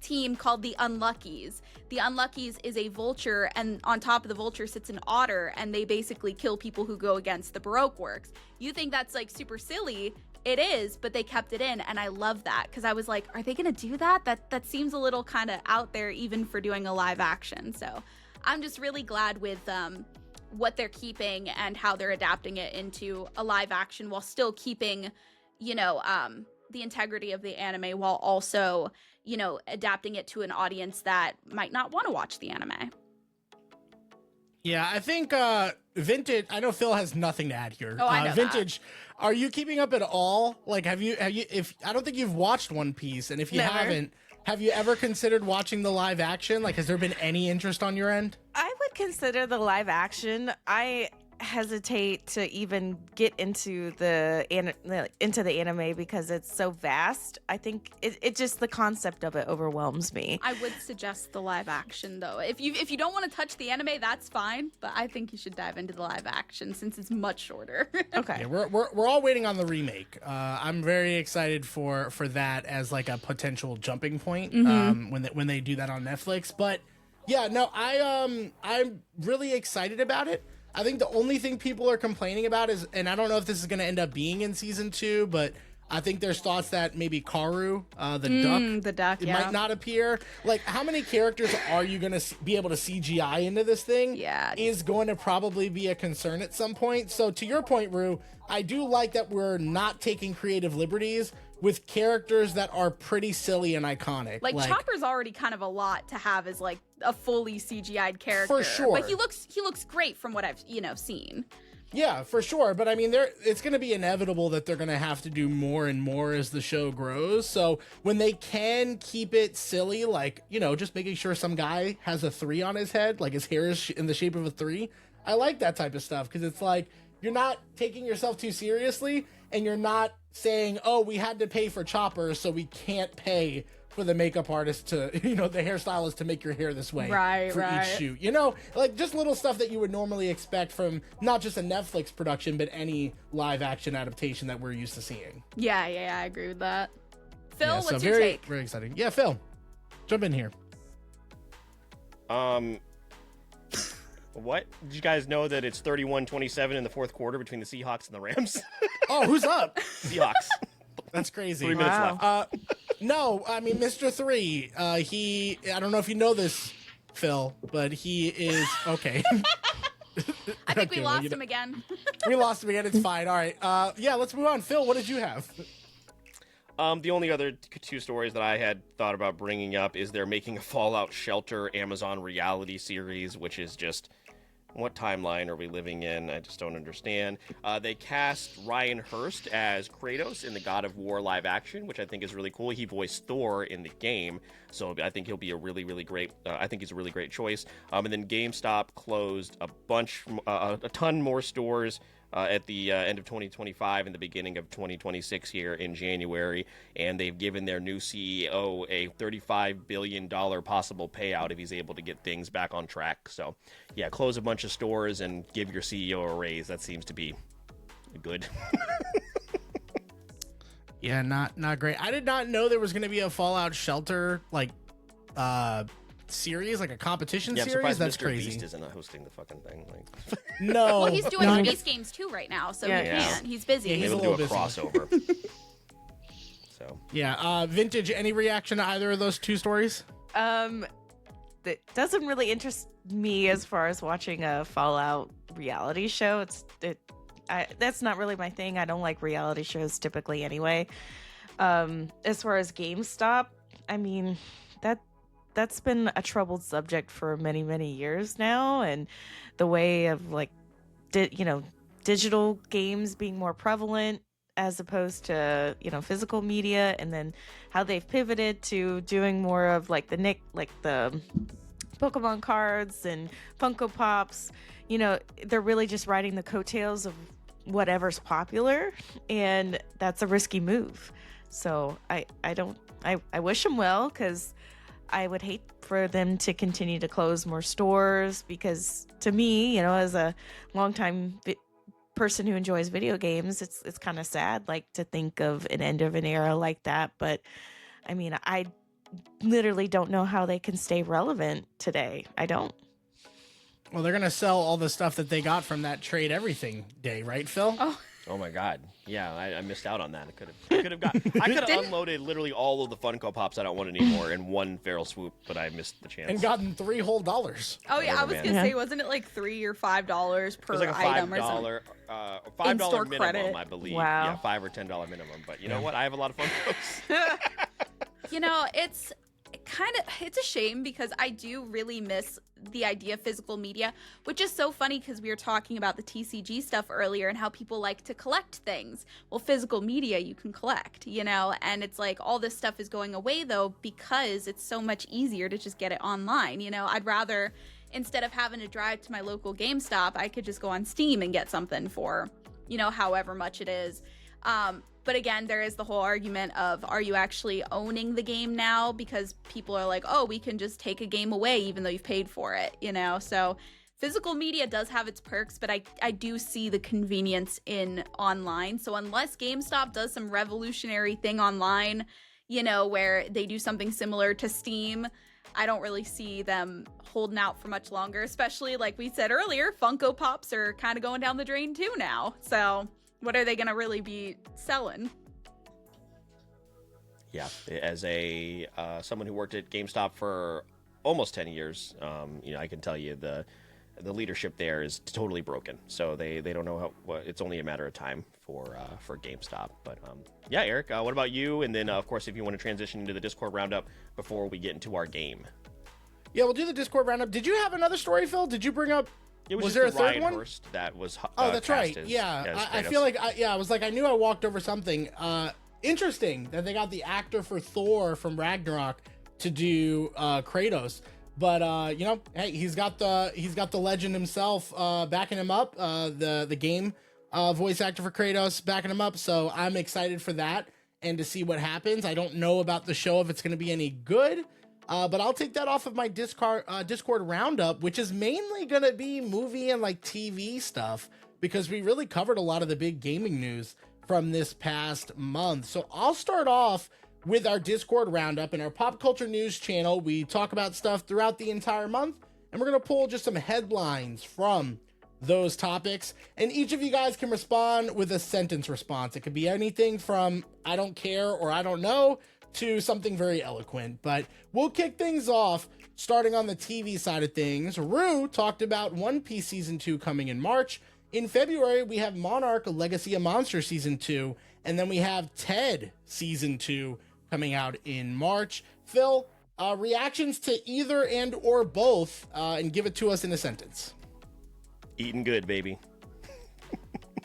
team called the Unluckies. The Unluckies is a vulture, and on top of the vulture sits an otter, and they basically kill people who go against the Baroque works. You think that's like super silly. It is, but they kept it in, and I love that because I was like, are they gonna do that? That seems a little kind of out there even for doing a live action. So I'm just really glad with what they're keeping and how they're adapting it into a live action while still keeping, you know, the integrity of the anime while also, you know, adapting it to an audience that might not want to watch the anime. Yeah, I think Vintage, I know Phil has nothing to add here. Oh, I know Vintage, are you keeping up at all? Like, have you, if, I don't think you've watched One Piece, and if you Never. haven't, have you ever considered watching the live action? Like, has there been any interest on your end? I would consider the live action. I hesitate to even get into the anime because it's so vast. I think it just, the concept of it overwhelms me. I would suggest the live action though. If you don't want to touch the anime, that's fine. But I think you should dive into the live action since it's much shorter. Okay. Yeah, we're all waiting on the remake. I'm very excited for that as like a potential jumping point when they do that on Netflix. But yeah, no, I'm really excited about it. I think the only thing people are complaining about is, and I don't know if this is going to end up being in season 2, but I think there's thoughts that maybe Karu, the duck, it might not appear. Like, how many characters are you going to be able to CGI into this thing? Yeah. Is going to probably be a concern at some point. So to your point, Rue, I do like that we're not taking creative liberties with characters that are pretty silly and iconic. Like Chopper's already kind of a lot to have as like a fully CGI'd character. For sure. But he looks great from what I've, seen. Yeah, for sure. But I mean, it's going to be inevitable that they're going to have to do more and more as the show grows. So when they can keep it silly, like, just making sure some guy has a 3 on his head, like his hair is in the shape of a 3, I like that type of stuff because it's like you're not taking yourself too seriously and you're not saying, oh, we had to pay for Chopper, so we can't pay for the makeup artist to, the hairstylist to make your hair this way for each shoot. Like just little stuff that you would normally expect from not just a Netflix production, but any live action adaptation that we're used to seeing. Yeah, I agree with that. Phil, Yeah, what's your take? Very exciting. Yeah, Phil, jump in here. What? Did you guys know that it's 31-27 in the fourth quarter between the Seahawks and the Rams? Oh, who's up? Seahawks. That's crazy. 3 minutes left. No, I mean, Mr. 3, I don't know if you know this, Phil, but he is, okay. I think we lost him again. We lost him again. It's fine. All right. Yeah, let's move on. Phil, what did you have? The only other 2 stories that I had thought about bringing up is they're making a Fallout Shelter Amazon reality series, which is just, what timeline are we living in? I just don't understand. They cast Ryan Hurst as Kratos in the God of War live action, which I think is really cool. He voiced Thor in the game, so I think he'll be a really, really great. I think he's a really great choice. And then GameStop closed a ton more stores at the end of 2025 and the beginning of 2026 here in January, and they've given their new CEO a $35 billion possible payout if he's able to get things back on track. So, yeah, close a bunch of stores and give your CEO a raise. That seems to be good. Yeah, not great. I did not know there was going to be a Fallout Shelter series, like a competition I'm series. surprised That's Mr. crazy. Beast isn't hosting the fucking thing. No. Well, he's doing no, Beast games too right now, so Yeah. he can't. He's busy. Yeah, Maybe he's a we'll do little a busy. crossover. So. Yeah, Vintage, any reaction to either of those 2 stories? That doesn't really interest me as far as watching a Fallout reality show. That's not really my thing. I don't like reality shows typically anyway. As far as GameStop, I mean, that's been a troubled subject for many, many years now, and the way of like digital games being more prevalent as opposed to physical media, and then how they've pivoted to doing more of like the Pokemon cards and Funko Pops. They're really just riding the coattails of whatever's popular, and that's a risky move. So I wish them well, because I would hate for them to continue to close more stores, because to me, as a longtime person who enjoys video games, it's kind of sad, like, to think of an end of an era like that. But I mean, I literally don't know how they can stay relevant today. I don't. Well, they're going to sell all the stuff that they got from that Trade Everything day, right, Phil? Oh my God! Yeah, I missed out on that. I could have unloaded literally all of the Funko Pops I don't want anymore in one feral swoop, but I missed the chance. And gotten $3 whole. Oh yeah, I was man. gonna say, wasn't it like $3 or $5 per It was like a item or something? $5 In-store minimum, credit. I believe. Wow. Yeah, $5 or $10 minimum. But you know what? I have a lot of Funkos. You know, it's a shame because I do really miss the idea of physical media, which is so funny because we were talking about the TCG stuff earlier and how people like to collect things. Well, physical media you can collect, you know, and it's like all this stuff is going away though because it's so much easier to just get it online. You know, I'd rather, instead of having to drive to my local GameStop, I could just go on Steam and get something for, you know, however much it is. But again, there is the whole argument of, are you actually owning the game now? Because people are like, oh, we can just take a game away even though you've paid for it, you know? So physical media does have its perks, but I do see the convenience in online. So unless GameStop does some revolutionary thing online, you know, where they do something similar to Steam, I don't really see them holding out for much longer, especially like we said earlier, Funko Pops are kind of going down the drain too now. So what are they going to really be selling? Yeah, as a someone who worked at GameStop for almost 10 years, you know, I can tell you the leadership there is totally broken. So they don't know how. Well, it's only a matter of time for GameStop. But yeah, Eric, what about you? And then of course, if you want to transition into the Discord roundup before we get into our game. Yeah, we'll do the Discord roundup. Did you have another story, Phil? Did you bring up? It was there a just third Ryan one? Hurst that was. Oh, that's right. cast as- Yeah, as I feel Kratos. like I was like I knew I walked over something. Interesting that they got the actor for Thor from Ragnarok to do Kratos, but you know, hey, he's got the legend himself backing him up. The game voice actor for Kratos backing him up. So I'm excited for that and to see what happens. I don't know about the show if it's going to be any good. But I'll take that off of my Discord roundup, which is mainly going to be movie and like TV stuff, because we really covered a lot of the big gaming news from this past month. So I'll start off with our Discord roundup. In our pop culture news channel, we talk about stuff throughout the entire month, and we're going to pull just some headlines from those topics. And each of you guys can respond with a sentence response. It could be anything from I don't care or I don't know to something very eloquent. But we'll kick things off starting on the TV side of things. Rue talked about One Piece Season 2 coming in March. In February, we have Monarch Legacy of Monsters Season 2. And then we have Ted Season 2 coming out in March. Phil, reactions to either and or both, and give it to us in a sentence. Eating good, baby.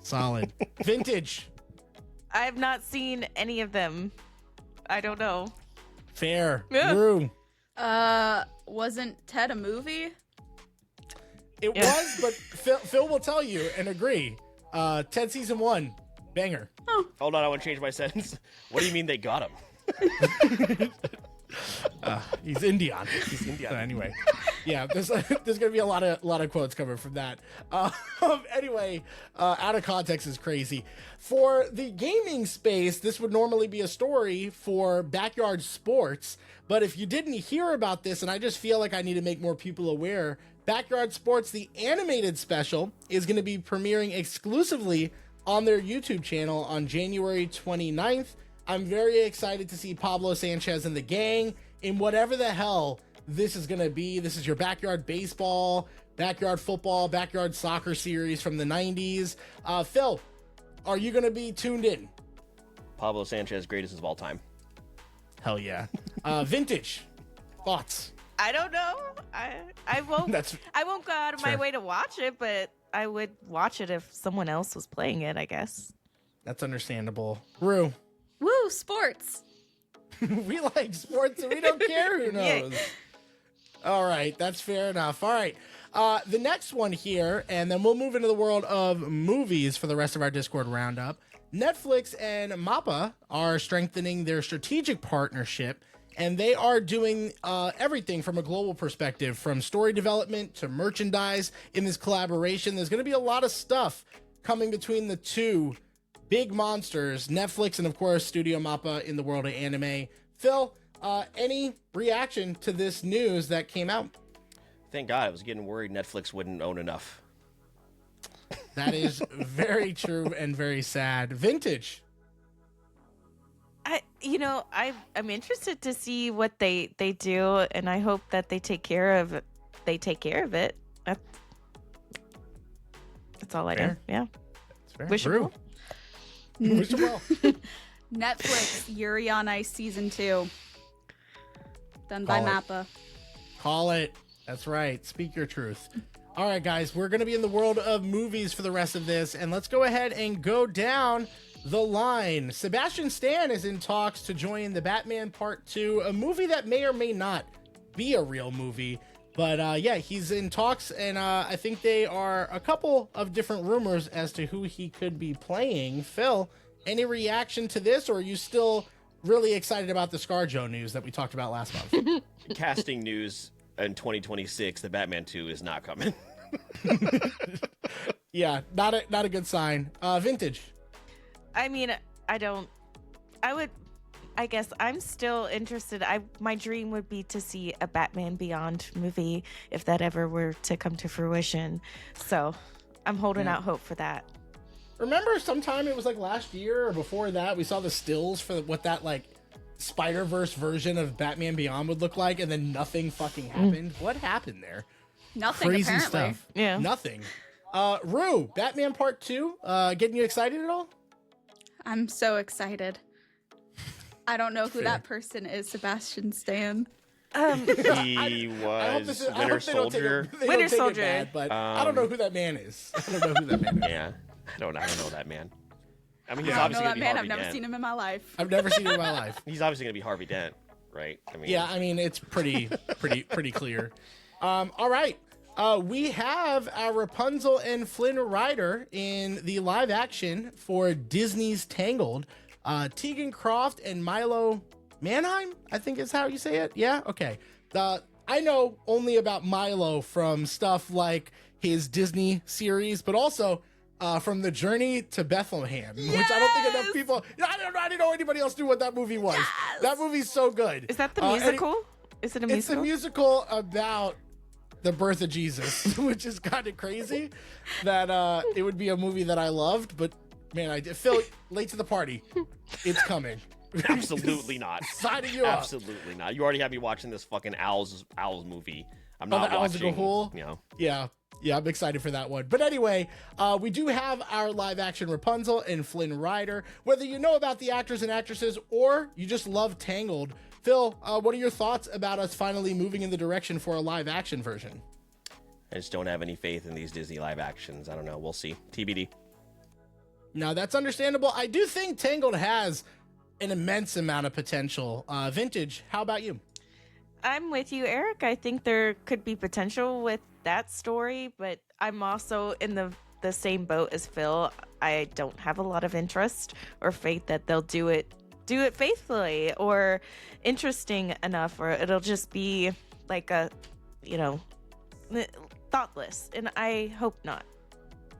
Solid. Vintage. I have not seen any of them. I don't know. Fair. Yeah. Rue. Wasn't Ted a movie? It was, but Phil will tell you and agree. Ted Season 1, banger. Hold on, I want to change my sentence. What do you mean they got him? He's Indian. He's Indian. So anyway, yeah, there's gonna be a lot of quotes coming from that. Anyway, out of context is crazy. For the gaming space, this would normally be a story for Backyard Sports, but if you didn't hear about this, and I just feel like I need to make more people aware, Backyard Sports, the animated special, is going to be premiering exclusively on their YouTube channel on January 29th. I'm very excited to see Pablo Sanchez and the gang in whatever the hell this is going to be. This is your backyard baseball, backyard football, backyard soccer series from the 90s. Phil, are you going to be tuned in? Pablo Sanchez, greatest of all time. Hell yeah. Vintage, thoughts? I don't know. I won't. I won't go out of my Sure. way to watch it, but I would watch it if someone else was playing it, I guess. That's understandable. Rue, Woo, sports. we like sports and we don't care who knows. All right, that's fair enough. All right, the next one here, and then we'll move into the world of movies for the rest of our Discord roundup. Netflix and MAPPA are strengthening their strategic partnership, and they are doing everything from a global perspective, from story development to merchandise in this collaboration. There's going to be a lot of stuff coming between the two big monsters, Netflix and, of course, Studio MAPPA in the world of anime, Phil, any reaction to this news that came out? Thank God, I was getting worried Netflix wouldn't own enough. That is very true and very sad. Vintage. I'm interested to see what they do, and I hope that they take care of it. That's all I know. Fair. Yeah. It's fair. Wish it Brew. well. Wish it well. Netflix, Yuri on Ice Season 2. Done by Call it. Mappa. Call it. That's right. Speak your truth. All right, guys, we're going to be in the world of movies for the rest of this, and let's go ahead and go down the line. Sebastian Stan is in talks to join the Batman Part 2, a movie that may or may not be a real movie. But yeah, he's in talks, and I think they are a couple of different rumors as to who he could be playing. Phil, any reaction to this, or are you still really excited about the ScarJo news that we talked about last month? Casting news in 2026, the Batman 2 is not coming. Yeah, not a good sign. Vintage. I mean, I guess I'm still interested. My dream would be to see a Batman Beyond movie if that ever were to come to fruition. So I'm holding out hope for that. Remember sometime it was like last year or before that, we saw the stills for what that like Spider-Verse version of Batman Beyond would look like, and then nothing fucking happened. What happened there? Nothing, Crazy apparently. stuff. Yeah. Nothing. Rue, Batman Part 2, getting you excited at all? I'm so excited. I don't know who Fair. that person is, Sebastian Stan. He I hope was I hope Winter they don't take Soldier. it- they Winter don't take it Soldier. bad, but I don't know who that man is. I don't know who that man is. Yeah, I don't know that man. I mean, he's I don't know obviously that gonna be man. Harvey I've never Dent. seen him in my life. I've never seen him in my life. He's obviously gonna be Harvey Dent, right? I mean, Yeah, I mean, it's pretty clear. All right. We have our Rapunzel and Flynn Ryder in the live action for Disney's Tangled. Tegan Croft and Milo Manheim, I think is how you say it. Yeah, okay. I know only about Milo from stuff like his Disney series, but also from The Journey to Bethlehem, which I don't think enough people. I didn't know anybody else knew what that movie was. Yes! That movie's so good. Is that the and musical? Is it a It's a musical? musical about the birth of Jesus, which is kind of crazy that it would be a movie that I loved, but man, I did feel late to the party. It's coming. absolutely not. Signing you up. Absolutely not. You already have me watching this fucking owls movie. I'm Oh, not the Owls of watching. Ga'Hoole? You know, Yeah, I'm excited for that one. But anyway, we do have our live action Rapunzel and Flynn Rider. Whether you know about the actors and actresses or you just love Tangled, Phil, what are your thoughts about us finally moving in the direction for a live action version? I just don't have any faith in these Disney live actions. I don't know. We'll see. TBD. Now, that's understandable. I do think Tangled has an immense amount of potential. Vintage, how about you? I'm with you, Eric. I think there could be potential with that story, but I'm also in the same boat as Phil. I don't have a lot of interest or faith that they'll do it faithfully or interesting enough, or it'll just be like a, thoughtless, and I hope not.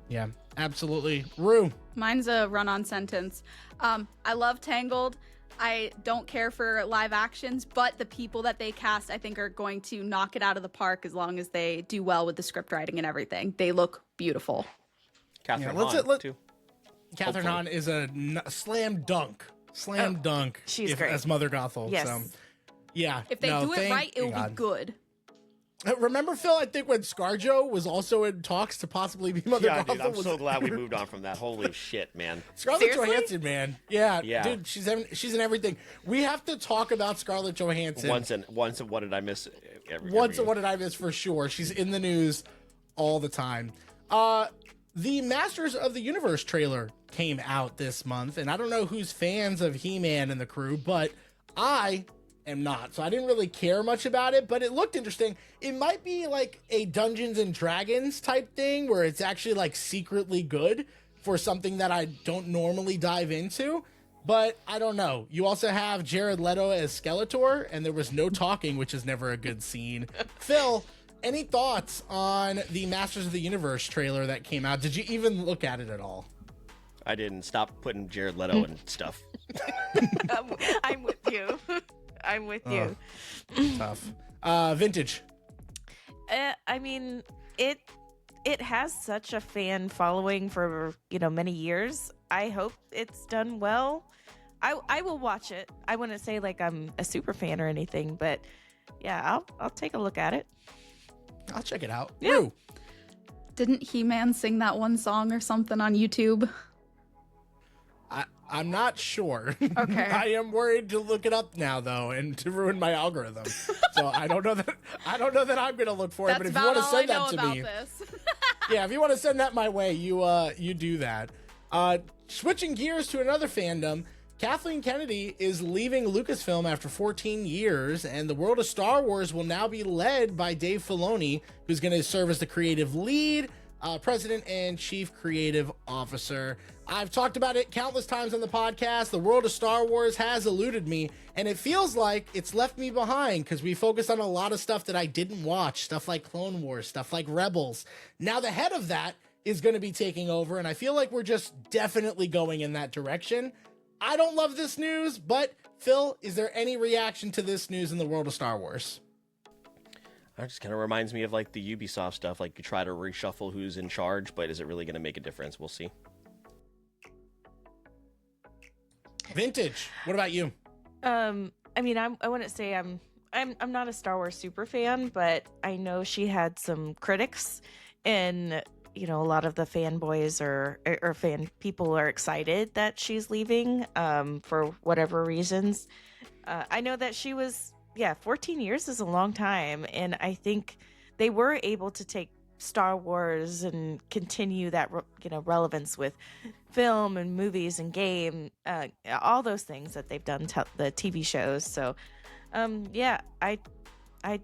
Yeah, absolutely. Rue. Mine's a run-on sentence. I love Tangled. I don't care for live actions, but the people that they cast, I think, are going to knock it out of the park as long as they do well with the script writing and everything. They look beautiful. Catherine let's- Hahn, let- too. Catherine Hahn is a slam dunk. She's great. As Mother Gothel. Yes. So, yeah. If they do it right, it will be good. Remember, Phil, I think when ScarJo was also in talks to possibly be Mother Yeah, Gothel. dude, I'm was- so glad we moved on from that. Holy shit, man. Scarlett Seriously? Johansson, man. Yeah, Yeah. dude, she's in everything. We have to talk about Scarlett Johansson. Once and what did I miss? Once and what did I miss for sure? She's in the news all the time. The Masters of the Universe trailer came out this month, and I don't know who's fans of He-Man and the crew, but I am not. So I didn't really care much about it, but it looked interesting. It might be like a Dungeons and Dragons type thing where it's actually like secretly good for something that I don't normally dive into. But I don't know. You also have Jared Leto as Skeletor, and there was no talking, which is never a good scene. Phil, any thoughts on the Masters of the Universe trailer that came out? Did you even look at it at all? I didn't stop putting Jared Leto and stuff. I'm with you. I'm with you. Tough. Vintage. I mean, it has such a fan following for many years. I hope it's done well. I will watch it. I wouldn't say like I'm a super fan or anything, but yeah, I'll take a look at it. I'll check it out. Yeah. Rue. Didn't He-Man sing that one song or something on YouTube? I'm not sure. Okay. I am worried to look it up now, though, and to ruin my algorithm. So I don't know that I'm gonna look for it. But if you want to send that to me, yeah, if you want to send that my way, you do that. Switching gears to another fandom, Kathleen Kennedy is leaving Lucasfilm after 14 years, and the world of Star Wars will now be led by Dave Filoni, who's going to serve as the creative lead, president, and chief creative officer. I've talked about it countless times on the podcast. The world of Star Wars has eluded me, and it feels like it's left me behind because we focused on a lot of stuff that I didn't watch, stuff like Clone Wars, stuff like Rebels. Now the head of that is going to be taking over, and I feel like we're just definitely going in that direction. I don't love this news, but Phil, is there any reaction to this news in the world of Star Wars? It just kind of reminds me of like the Ubisoft stuff. Like you try to reshuffle who's in charge, but is it really going to make a difference? We'll see. Vintage. What about you? I mean, I wouldn't say I'm not a Star Wars super fan, but I know she had some critics, and a lot of the fanboys or fan people are excited that she's leaving for whatever reasons. I know that she was 14 years is a long time, and I think they were able to take Star Wars and continue that relevance with film and movies and game, all those things that they've done, the TV shows. So I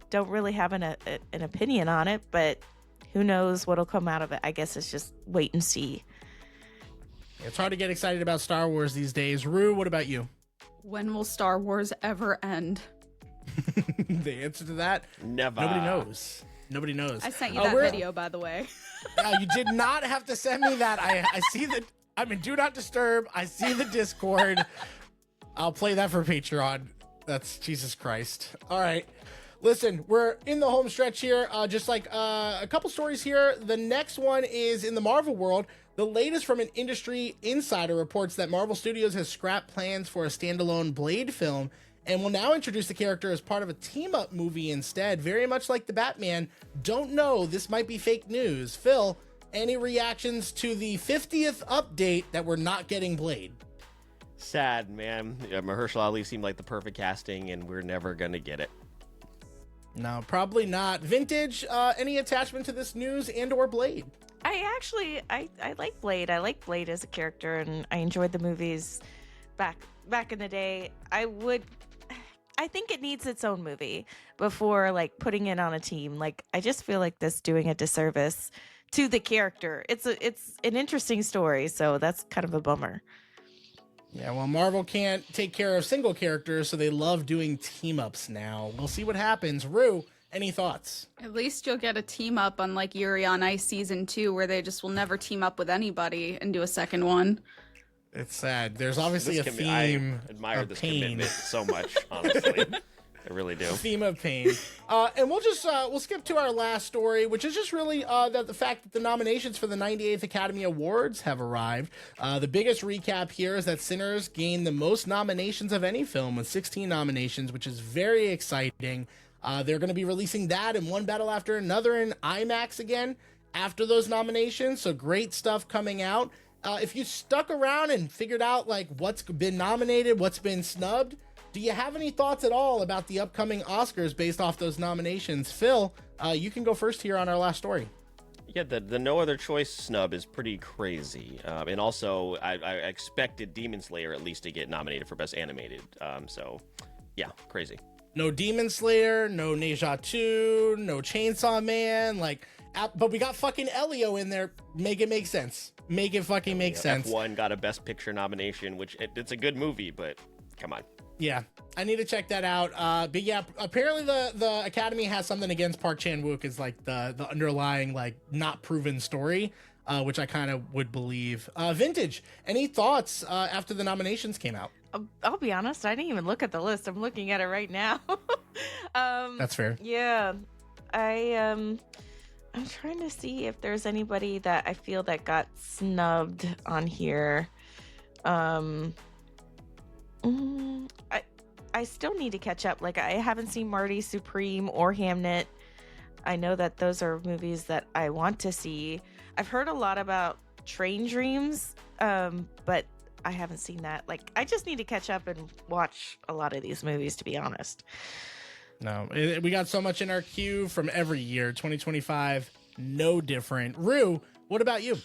don't really have an opinion on it, but who knows what'll come out of it. I guess it's just wait and see. It's hard to get excited about Star Wars these days. Rue, what about you? When will Star Wars ever end? The answer to that? Never. Nobody knows. I sent you that video, by the way. You did not have to send me that. I see that. I'm in Do Not Disturb. I see the Discord. I'll play that for Patreon. That's Jesus Christ. All right. Listen, we're in the home stretch here. Just like a couple stories here. The next one is in the Marvel world. The latest from an industry insider reports that Marvel Studios has scrapped plans for a standalone Blade film and will now introduce the character as part of a team-up movie instead. Very much like the Batman. Don't know. This might be fake news. Phil, any reactions to the 50th update that we're not getting Blade? Sad, man. Mahershala Ali seemed like the perfect casting, and we're never going to get it. No, probably not. Vintage, any attachment to this news and or Blade? I like Blade. I like Blade as a character, and I enjoyed the movies back in the day. I think it needs its own movie before like putting it on a team. Like I just feel like this doing a disservice to the character. It's an interesting story, so that's kind of a bummer. Yeah, well, Marvel can't take care of single characters, so they love doing team-ups now. We'll see what happens. Rue, any thoughts? At least you'll get a team up on like Yuri on Ice season 2, where they just will never team up with anybody and do a second one. It's sad. There's obviously a theme. I admire of this pain. commitment so much, honestly. I really do. Theme of pain. And we'll skip to our last story, which is just really that the fact that the nominations for the 98th Academy Awards have arrived. The biggest recap here is that Sinners gained the most nominations of any film with 16 nominations, which is very exciting. They're going to be releasing that in one battle after another in IMAX again after those nominations. So great stuff coming out. If you stuck around and figured out like what's been nominated, what's been snubbed, do you have any thoughts at all about the upcoming Oscars based off those nominations? Phil, you can go first here on our last story. Yeah, the No Other Choice snub is pretty crazy. And also, I expected Demon Slayer at least to get nominated for Best Animated. So, yeah, crazy. No Demon Slayer, no Neja 2, no Chainsaw Man, but we got fucking Elio in there. Make it make sense. Make it fucking make sense. F1 got a Best Picture nomination, which it's a good movie, but come on. Yeah, I need to check that out. But yeah, apparently the Academy has something against Park Chan-wook as like the underlying like not proven story, which I kind of would believe. Vintage, any thoughts after the nominations came out? I'll be honest, I didn't even look at the list. I'm looking at it right now. That's fair. Yeah. I'm trying to see if there's anybody that I feel that got snubbed on here. I still need to catch up. Like, I haven't seen Marty Supreme or Hamnet. I know that those are movies that I want to see. I've heard a lot about Train Dreams, but I haven't seen that. Like, I just need to catch up and watch a lot of these movies, to be honest. No, we got so much in our queue from every year. 2025, no different. Rue, what about you?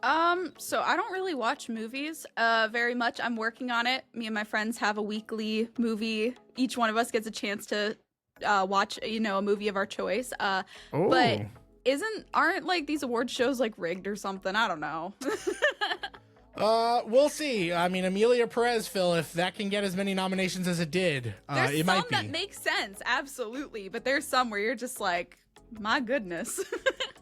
So I don't really watch movies very much. I'm working on it. Me and my friends have a weekly movie. Each one of us gets a chance to watch, a movie of our choice. But aren't like these award shows like rigged or something? I don't know. We'll see. I mean, Amelia Perez, Phil, if that can get as many nominations as it did, There's it might be. some that make sense, absolutely. But there's some where you're just like, my goodness.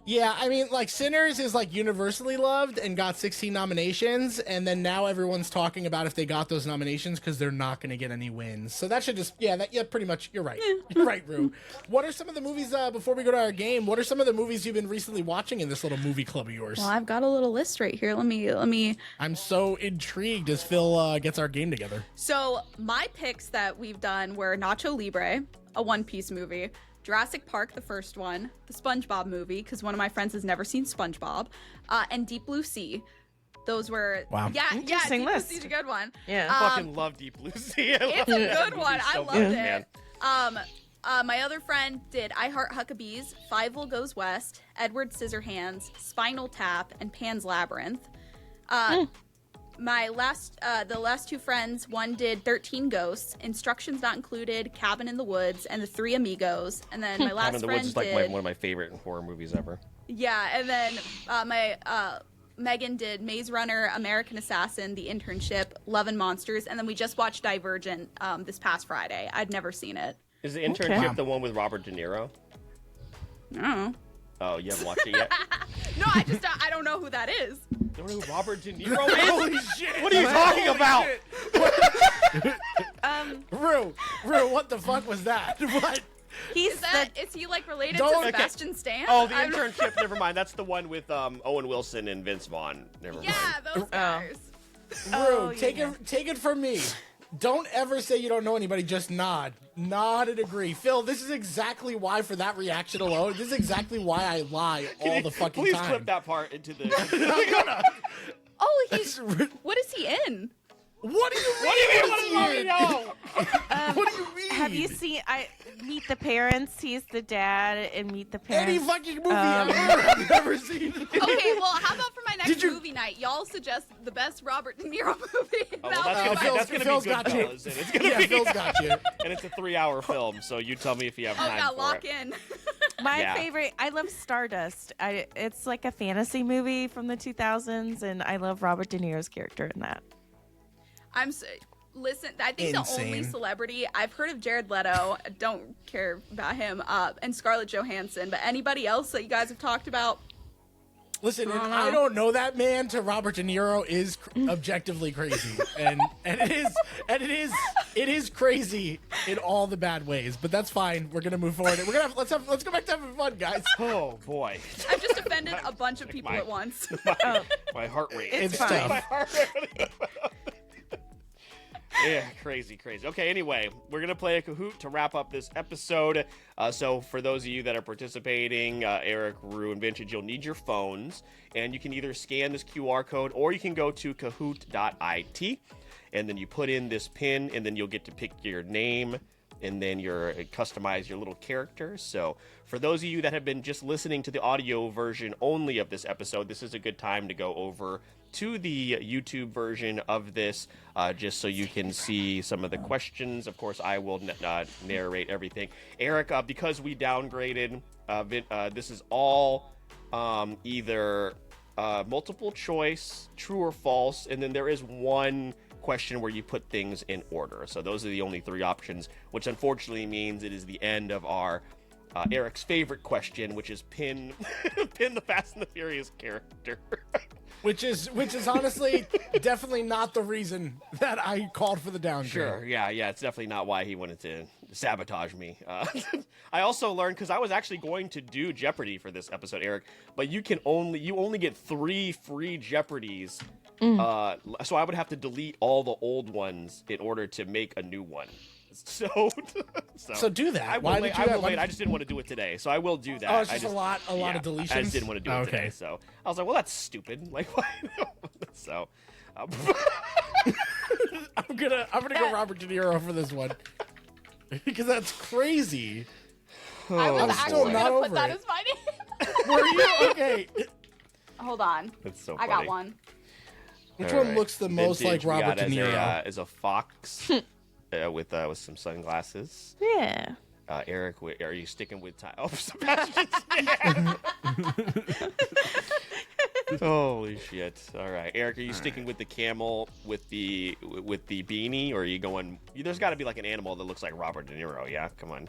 Yeah, I mean, like, Sinners is, like, universally loved and got 16 nominations, and then now everyone's talking about if they got those nominations because they're not going to get any wins. So that should just, pretty much, you're right. You're right, Rue. What are some of the movies, before we go to our game, what are some of the movies you've been recently watching in this little movie club of yours? Well, I've got a little list right here. Let me. I'm so intrigued as Phil gets our game together. So my picks that we've done were Nacho Libre, a One Piece movie, Jurassic Park, the first one, the SpongeBob movie, because one of my friends has never seen SpongeBob, and Deep Blue Sea. Those were Interesting Deep Blue list. Sea's a good one. Yeah, I fucking love Deep Blue Sea. It's a good one. I loved it. Man. My other friend did I Heart Huckabees, Fievel Goes West, Edward Scissorhands, Spinal Tap, and Pan's Labyrinth. My the last two friends, one did 13 Ghosts, Instructions Not Included, Cabin in the Woods, and The Three Amigos. And then my last Cabin in the friend Woods is like did one of my favorite horror movies ever. Yeah, and then Megan did Maze Runner, American Assassin, The Internship, Love and Monsters, and then we just watched Divergent this past Friday. I'd never seen it. Is The Internship the one with Robert De Niro? No. Oh, you haven't watched it yet? No, I don't know who that is. You don't know who Robert De Niro is? Holy shit! What are you talking about? Rue, what the fuck was that? What? Is he like related Don't- to Sebastian Stan? Oh, The Internship. Never mind. That's the one with Owen Wilson and Vince Vaughn. Never mind. Yeah, those guys. Rue, take it from me. Don't ever say you don't know anybody. Just nod and agree. Phil, this is exactly why, for that reaction alone, this is exactly why I lie all the fucking Please time. clip that part into the. Oh, what is he in? What do you mean? What do you mean? What do you want me to know? What do you mean? Have you seen Meet the Parents? He's the dad in Meet the Parents. Any fucking movie I've never seen. Okay, well, how about for my next movie night, y'all suggest the best Robert De Niro movie? Oh, well, that's gonna be Phil's got you. Goodfellas, and it's gonna be. Phil's got you. And it's a 3-hour film, so you tell me if you have time yeah, for lock it. in. My favorite, I love Stardust. It's like a fantasy movie from the 2000s, and I love Robert De Niro's character in that. Listen, I think the only celebrity I've heard of Jared Leto, I don't care about him, and Scarlett Johansson, but anybody else that you guys have talked about? Listen, I don't know that man to Robert De Niro is objectively crazy, and it is crazy in all the bad ways. But that's fine. We're gonna move forward. Let's go back to having fun, guys. Oh boy, I've just offended a bunch of people at once. My heart rate. It's It's fine. tough. Yeah, crazy. Okay, anyway, we're going to play a Kahoot to wrap up this episode. So for those of you that are participating, Eric, Rue, and Vintage, you'll need your phones. And you can either scan this QR code or you can go to kahoot.it. And then you put in this pin, and then you'll get to pick your name, and then customize your little character. So for those of you that have been just listening to the audio version only of this episode, this is a good time to go over to the YouTube version of this, just so you can see some of the questions. Of course, I will narrate everything. Eric, because we downgraded, this is all either multiple choice, true or false, and then there is one question where you put things in order. So those are the only three options, which unfortunately means it is the end of our Eric's favorite question, which is pin the Fast and the Furious character. Which is honestly definitely not the reason that I called for the downgrade. Sure, yeah, it's definitely not why he wanted to sabotage me. I also learned, because I was actually going to do Jeopardy for this episode, Eric, but you only get 3 free Jeopardies. So I would have to delete all the old ones in order to make a new one. So do that. I will wait. I just didn't want to do it today, so I will do that. Oh, it's just a lot of deletions. I just didn't want to do it today, so I was like, well, that's stupid. Like, why? So I'm gonna go Robert De Niro for this one because that's crazy. I was I'm actually still not gonna put over that it. as my name. Were you okay? Hold on. That's so I funny. got one. Which All one right. looks the most Vintage, like we Robert got De Niro? as a fox with some sunglasses. Yeah. Eric, are you sticking with Ty? Oh, Sebastian's Holy shit! All right, Eric, are you sticking with the camel with the beanie, or are you going? There's got to be like an animal that looks like Robert De Niro. Yeah, come on.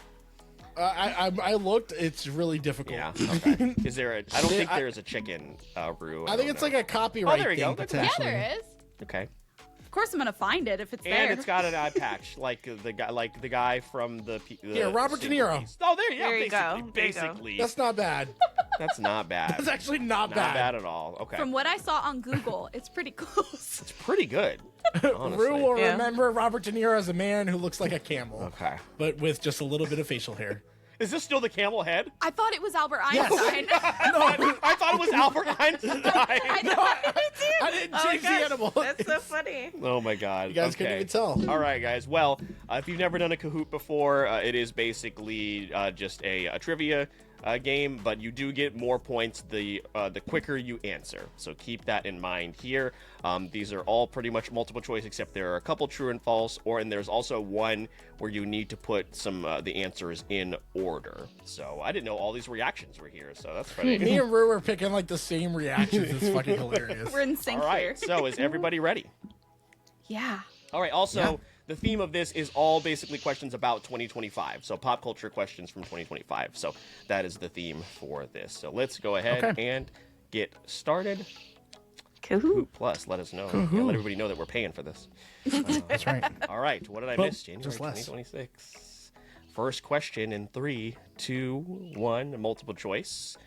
I looked. It's really difficult. Yeah. Okay. Is there a? I don't think there is a chicken. Rue. I think it's like a copyright there you thing go. Yeah, potentially. there is. Okay. Of course, I'm gonna find it if it's there. And it's got an eye patch, like the guy from the Robert De Niro. Oh, there you There you go. There you go. Basically, That's not bad. that's not bad. That's actually not not bad. bad at all. Okay. From what I saw on Google, it's pretty close. It's pretty good. Honestly. Rue will Yeah. remember Robert De Niro as a man who looks like a camel, Okay. but with just a little bit of facial hair. Is this still the camel head? I thought it was Albert Yes. Einstein. I thought it was Albert Einstein. I didn't Oh my change the gosh, animal. that's so funny. Oh my god. You guys couldn't even tell. All right, guys. Well, if you've never done a Kahoot before, it is basically just a trivia game, but you do get more points the quicker you answer. So keep that in mind here. These are all pretty much multiple choice, except there are a couple true and false, and there's also one where you need to put some the answers in order. So I didn't know all these reactions were here, so that's funny. Me and Rue were picking like the same reactions. It's fucking hilarious. We're in sync All here. right. So is everybody ready? Yeah. All right. Also, the theme of this is all basically questions about 2025. So pop culture questions from 2025. So that is the theme for this. So let's go ahead and get started. Kahoot. Kahoot Plus, let us know. Yeah, let everybody know that we're paying for this. That's right. All right. What did I Well, miss? January just less. 2026. First question in 3, 2, 1. Multiple choice.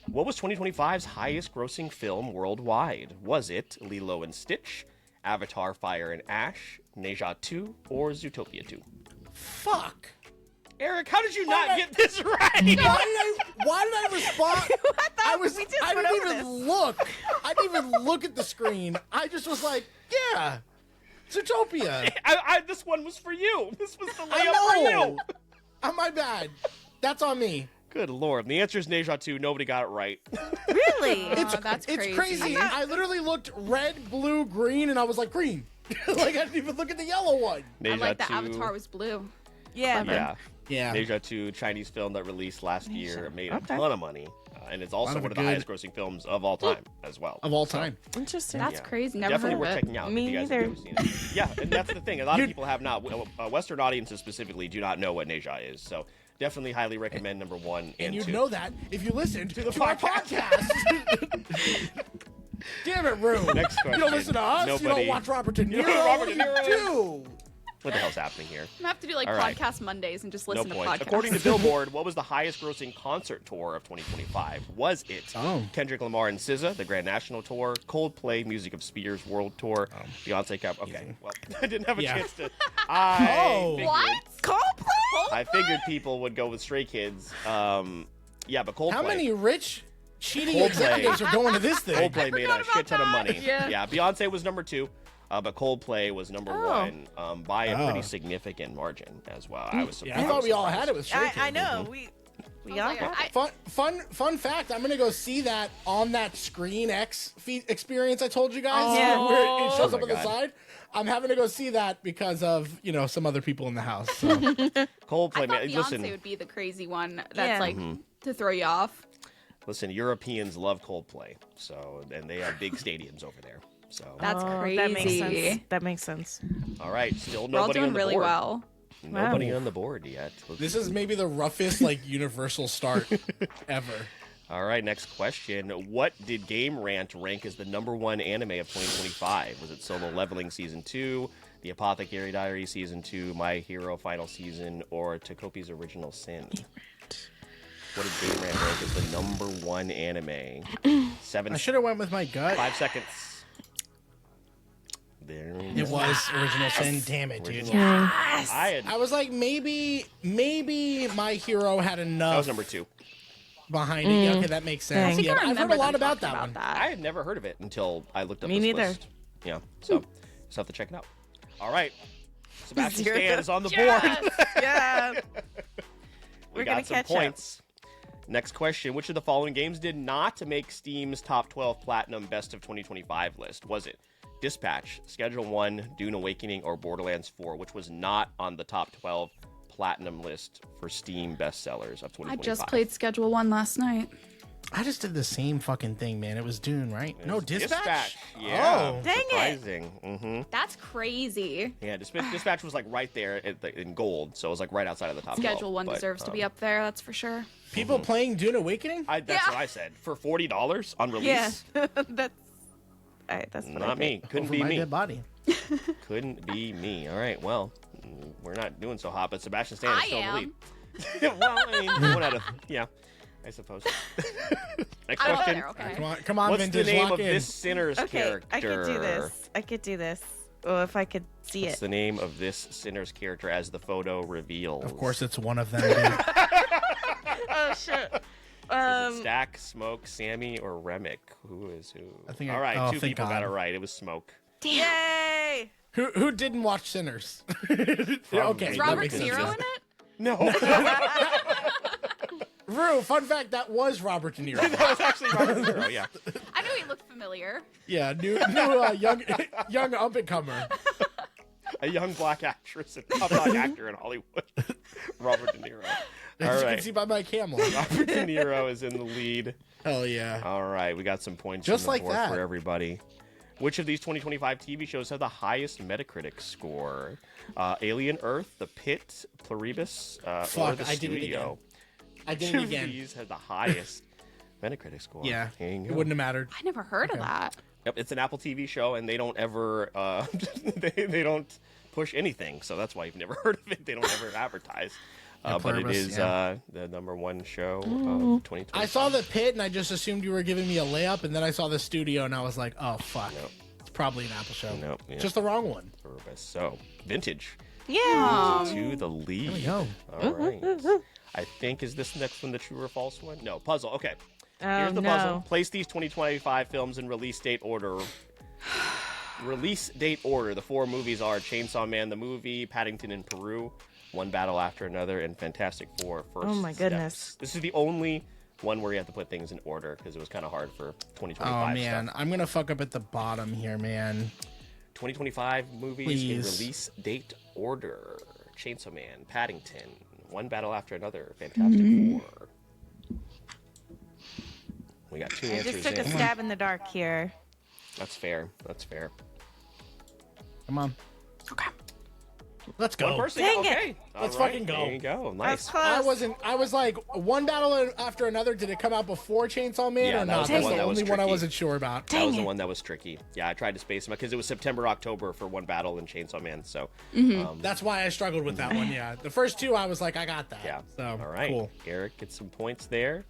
What was 2025's highest grossing film worldwide? Was it Lilo and Stitch, Avatar Fire and Ash, Neja 2, or Zootopia 2? Fuck. Eric, how did you not I- get this right? Why did I respond? We just I went didn't over even this. look. I didn't even look at the screen. I just was like, yeah, Zootopia. This one was for you. This was the I layup for know. you. My bad. That's on me. Good lord. The answer is Neja 2. Nobody got it right. Really? That's It's crazy. crazy. I literally looked red, blue, green, and I was like, green. Like, I didn't even look at the yellow one. I Neja like that 2. Avatar was blue. Yeah. Yeah. Yeah. Neja 2, Chinese film that released last year, made a Okay. ton of money. And it's also of one of the good- highest grossing films of all time as well. Of all time. Interesting. That's crazy. Never Definitely heard worth of it. checking out Me if you guys neither. have never seen it. Yeah, and that's the thing. A lot of people have not. Western audiences specifically do not know what Neja is. So definitely highly recommend number 1 And you'd 2. know that if you listened to our podcast. podcast. Damn it, Rue. Next You question. don't listen to us. You Nobody- don't watch Robert De Niro. Robert What De do you Niro. do? What the hell's happening here? I'm gonna have to do like All right. podcast Mondays and just No listen to points. podcasts. According to Billboard, what was the highest grossing concert tour of 2025? Was it Kendrick Lamar and SZA, the Grand National Tour, Coldplay, Music of Spears World Tour, Beyonce Cup? Okay, well, I didn't have a chance to. What? Coldplay? I figured people would go with Stray Kids. Yeah, but Coldplay. How many rich, cheating Coldplay. executives are going to this thing? Coldplay made a shit ton of money. Yeah. Beyonce was number 2. But Coldplay was number 1 by a pretty significant margin as well. I was surprised. Yeah, I thought we all had it with Stray Kids. I know. We all Like, got I- Fun fact, I'm gonna go see that on that Screen X experience I told you guys, Yeah. where it shows Oh up my on the God. side. I'm having to go see that because of some other people in the house. So. I Coldplay, thought man. Beyonce would be the crazy one that's Yeah. like to throw you off. Listen, Europeans love Coldplay, and they have big stadiums over there. So, That's crazy. That makes sense. That makes sense. all right, still We're all nobody doing on the really board. well. Nobody on the board yet. This is maybe the roughest Universal start ever. All right, next question. What did Game Rant rank as the #1 anime of 2025? Was it Solo Leveling Season 2, The Apothecary Diary Season 2, My Hero Final Season, or Takopi's Original Sin? What did Game Rant rank as the #1 anime? 7. I should have went with my gut. 5 seconds. There It was Original Sin. Damn it, dude. Yes. I was like, maybe My Hero had enough. That was #2. Behind it. Yeah, okay, that makes sense. Dang. Yeah, I've heard remember a lot them about talking that one. I had never heard of it until I looked up Me this neither. list. Yeah, so just have to check it out. All right. Sebastian Zero. Stan is on the board. Yeah. We We're got gonna some catch points. Next question. Which of the following games did not make Steam's top 12 Platinum Best of 2025 list? Was it Dispatch, Schedule 1, Dune Awakening, or Borderlands 4, which was not on the top 12 Platinum list for Steam bestsellers of 2025? I just played Schedule 1 last night. I just did the same fucking thing, man. It was Dune, right? No, Dispatch? Yeah. Oh. Dang it. Surprising. Mm-hmm. That's crazy. Yeah, Dispatch was like right there in gold, so it was like right outside of the top 12. Schedule 1 but, deserves to be up there, that's for sure. People playing Dune Awakening? That's Yeah. what I said. For $40 on Yeah. release? That's what I Not me. think. Couldn't Over be my me. dead body. Couldn't be me. All right, well, we're not doing so hot, but Sebastian Stan is I still in the am. lead. Well, I mean, one out of, yeah, I suppose. Next I'm up question. there, okay. Come on, What's Vintage, the name lock of in. this sinner's Okay, character? I could do this. Oh, if I could see What's it. the name of this sinner's character as the photo reveals? Of course, it's one of them, dude. Oh shit. Is it Stack, Smoke, Sammy, or Remick? Who is who? I think All right, oh, two thank people got God. it right. It was Smoke. Yay! Who didn't watch Sinners? Okay, Is that Robert makes De sense. Niro in it? No, Rue, fun fact, that was Robert De Niro. that was actually Robert De Niro. Yeah. I knew he looked familiar. Yeah, new young up and comer. A young black actress, a black actor in Hollywood. Robert De Niro. As All you can right. see by my camel. Robert De Niro is in the lead. Hell yeah. All right, we got some points Just on the like board that. for everybody. Which of these 2025 TV shows have the highest Metacritic score? Alien Earth, The Pit, Pluribus, or Fuck, The I did it Studio? I did Which it of again. these have the highest Metacritic score? Yeah, There you it go. wouldn't have mattered. I never heard of that. Yep, it's an Apple TV show, and they don't ever they don't push anything, so that's why you've never heard of it. They don't ever advertise. But it Pluribus, is yeah. the #1 show of 2020. I saw the pit and I just assumed you were giving me a layup, and then I saw the studio and I was like, oh fuck, Nope. it's probably an Apple show. Nope, yeah. Just the wrong one. Pluribus. So vintage Yeah. to the lead. There we go. All right. I think is this next one the true or false one? No, puzzle. Okay. Here's the no. puzzle. Place these 2025 films in release date order. Release date order. The 4 movies are Chainsaw Man the movie, Paddington in Peru, One Battle After Another, and Fantastic Four First Oh my goodness. Steps. This is the only one where you have to put things in order because it was kind of hard for 2025 Oh man, stuff. I'm gonna fuck up at the bottom here, man. 2025 movies Please. in release date order. Chainsaw Man, Paddington, One Battle After Another, Fantastic Four. We got 2 I answers just took a in. stab in the dark here. That's fair. That's fair. Come on. Okay. Let's One go. person. Dang it. Okay. Let's All right, fucking go. There you go. Nice. Close. I was like, One Battle After Another, did it come out before Chainsaw Man Yeah, or that not? was the That's one the that was only one I tricky. wasn't sure about. That was the Dang it. one that was tricky. Yeah, I tried to space them because it was September, October for One Battle and Chainsaw Man. So, That's why I struggled with that one, yeah. The first 2, I was like, I got that. yeah. So, All right. cool. Eric gets some points there.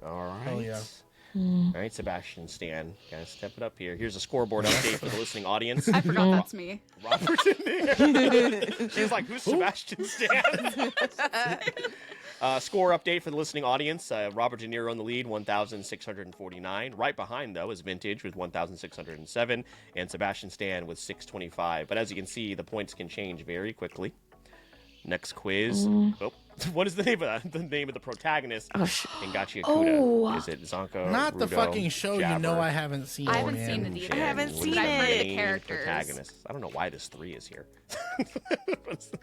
All right. Hell yeah. All right, Sebastian Stan, gotta step it up here. Here's a scoreboard update for the listening audience. I forgot that's me. Robert De Niro. She's like, who's Sebastian Stan? Score update for the listening audience. Robert De Niro in the lead, 1,649. Right behind, though, is Vintage with 1,607, and Sebastian Stan with 625. But as you can see, the points can change very quickly. Next quiz. Oh, what is the name of the protagonist in Gachi Akuda? Oh. Is it Zonko? Not the Rudo, fucking show Jabber, you know I haven't seen. I haven't man. seen it either. I haven't Jen, seen what is it. the The main characters. protagonist? I don't know why this 3 is here.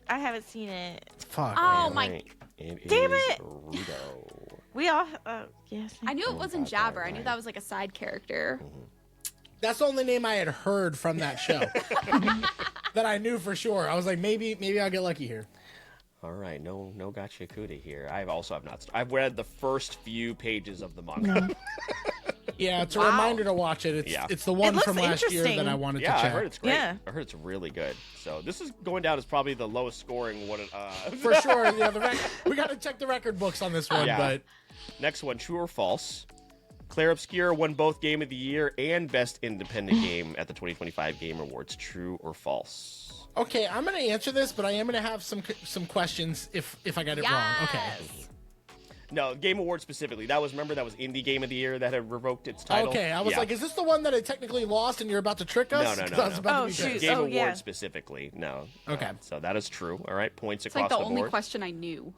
I haven't seen it. Fuck. Oh All my! right, it Damn is it. Rudo. We all. Yes. I knew it wasn't Jabber. I knew that was like a side character. That's the only name I had heard from that show that I knew for sure. I was like, maybe I'll get lucky here. All right, no Gotcha Kuda here. I also have not. I've read the first few pages of the manga. Yeah, it's a reminder to watch it. It's the one from last year that I wanted to check. I heard it's great. Yeah. I heard it's really good. So this is going down as probably the lowest scoring one. For sure. Yeah, we got to check the record books on this one. Yeah. But next one, true or false? Claire Obscura won both Game of the Year and Best Independent Game at the 2025 Game Awards. True or false? Okay, I'm going to answer this, but I am going to have some questions if I got it wrong. Okay. No, Game Awards specifically. Remember that was Indie Game of the Year that had revoked its title. Okay, I was like, is this the one that it technically lost and you're about to trick us? No. 'Cause I was about to be shoot. pissed. Game Oh, Awards yeah. specifically. No. Okay. So that is true. All right, points It's across like the the only board. question I knew.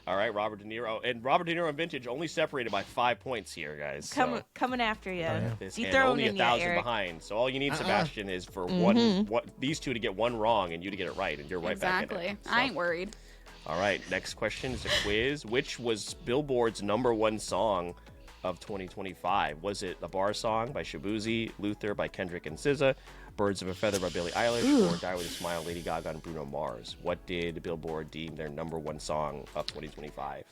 All right, Robert De Niro. And Robert De Niro and Vintage only separated by 5 points here, guys. So Coming after you. You and throwing only in ya, 1,000 Eric. behind. So all you need, Sebastian, is for these two to get one wrong and you to get it right, and you're right back in Exactly. it. So- I ain't worried. All right, next question is a quiz. Which was Billboard's #1 song of 2025? Was it The Bar Song by Shabuzi, Luther by Kendrick and SZA, Birds of a Feather by Billie Eilish, or Die With a Smile, Lady Gaga and Bruno Mars? What did Billboard deem their #1 song of 2025?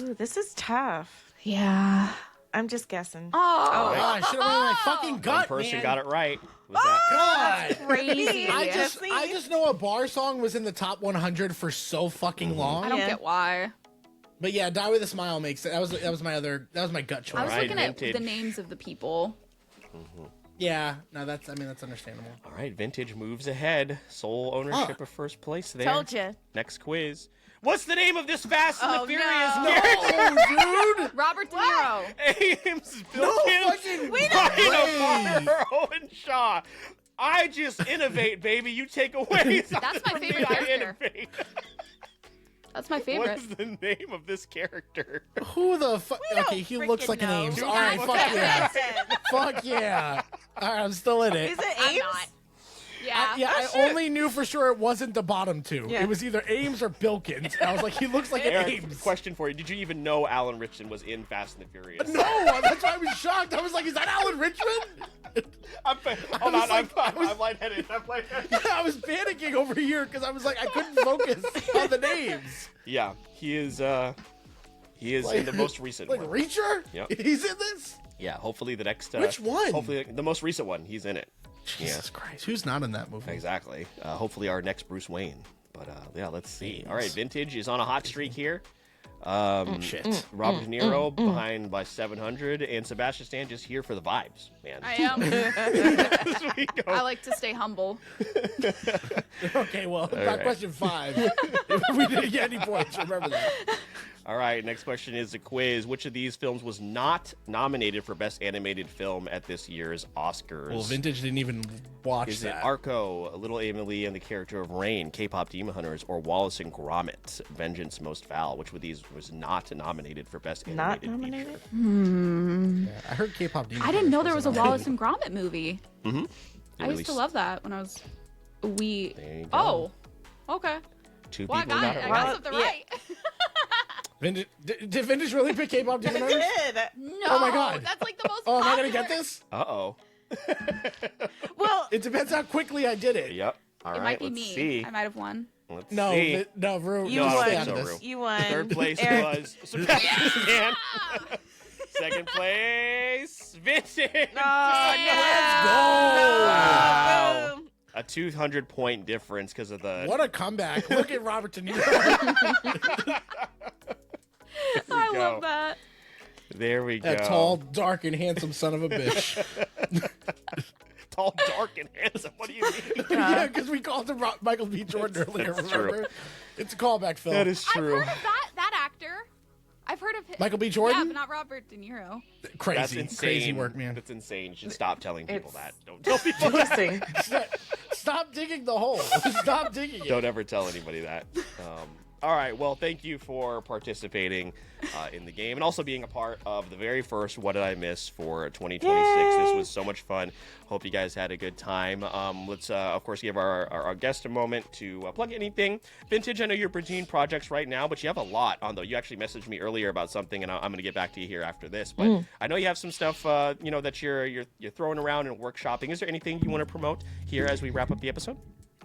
Ooh, this is tough. Yeah. I'm just guessing. Oh, I should have went with my fucking gut, One person man. got it right. Was that God. crazy. I just know a bar song was in the top 100 for so fucking long. I don't Yeah. get why. But yeah, Die With a Smile makes it. That was my gut choice. I was Alright, looking at Vintage. the names of the people. Yeah, no, that's understandable. All right, Vintage moves ahead. Sole ownership of first place there. Told you. Next quiz. What's the name of this Fast and Oh, the Furious no. character? Oh, dude! Robert De Niro. Ames, Bill No Kim, fucking Ryan way. O'Connor, Owen Shaw. I just innovate, baby. You take away. That's my from favorite me, I character. innovate. That's my What favorite. is the name of this character? Who the fuck? don't Okay, he looks freaking like an know. Ames. You All right, guys fuck said yeah. it. Fuck yeah. All right, I'm still in it. Is it I'm Ames? not. Yeah. I only knew for sure it wasn't the bottom two. Yeah. It was either Ames or Bilkins. I was like, he looks like an Eric, Ames. question for you. Did you even know Alan Richardson was in Fast and the Furious? No, that's why I was shocked. I was like, is that Alan Richmond? Hold on, I'm was- lightheaded. I'm lightheaded. Yeah, I was panicking over here because I was like, I couldn't focus on the names. Yeah, he is in the most recent Like one. Reacher? Yep. He's in this? Yeah, hopefully the next. Which one? Hopefully the most recent one. He's in it. Jesus Christ. Who's not in that movie? Exactly. Hopefully our next Bruce Wayne. But yeah, let's see. All right, Vintage is on a hot streak here. Shit. Robert De Niro behind by 700, and Sebastian Stan just here for the vibes, man. I am. As we go. I like to stay humble. Okay, well, not right. question 5. If we didn't get any points, remember that. All right, next question is a quiz. Which of these films was not nominated for Best Animated Film at this year's Oscars? Well, Vintage didn't even watch Is it that. Arco, Little Emily and the Character of Rain, K-Pop Demon Hunters, or Wallace and Gromit, Vengeance Most Foul? Which of these was not nominated for Best Not Animated Feature? nominated? I heard K-pop Demon I didn't know Hunters there was a wasn't Wallace and Gromit movie. They I used to released- love that when I was a wee. There you go. Oh, okay. Two Well, I people got got it. it I right. got something Yeah. right. Vintage, did Vintage really pick K-pop Demon Hunters? Did. No, Oh my God. that's like the most. Oh, am I popular. gonna get this? Uh-oh. Well, It depends how quickly I did it. Yep. All It right, might be let's me. see. I might have won. Let's No, see. no, Rue, You No, I don't won. think stay out so, of Rue. this. you won. Third place Eric. was Sebastian Stan. Second place, Vincent. Oh, Let's no. Wow. Boom. A 200-point difference because of the. What a comeback. Look at Robert De Niro. I go. love that. There we go. That tall, dark, and handsome son of a bitch. Tall, dark, and handsome. What do you mean? Yeah, because we called him Michael B. Jordan earlier, That's remember? It's a callback, Phil. That is I've true. heard of that actor. I've heard of him. Michael B. Yeah, Jordan? but not Robert De Niro. That's Crazy. insane. Crazy work, man. That's insane. You should stop telling people It's- that. Don't tell people that. Listen, Stop digging the hole. Stop digging it. Don't ever tell anybody that. All right. Well, thank you for participating in the game and also being a part of the very first What Did I Miss for 2026. This Yay. was so much fun. Hope you guys had a good time. Let's, of course, give our guest a moment to plug anything. Vintage, I know you're between projects right now, but you have a lot on, though. You actually messaged me earlier about something, and I'm going to get back to you here after this. But I know you have some stuff, that you're throwing around and workshopping. Is there anything you want to promote here as we wrap up the episode?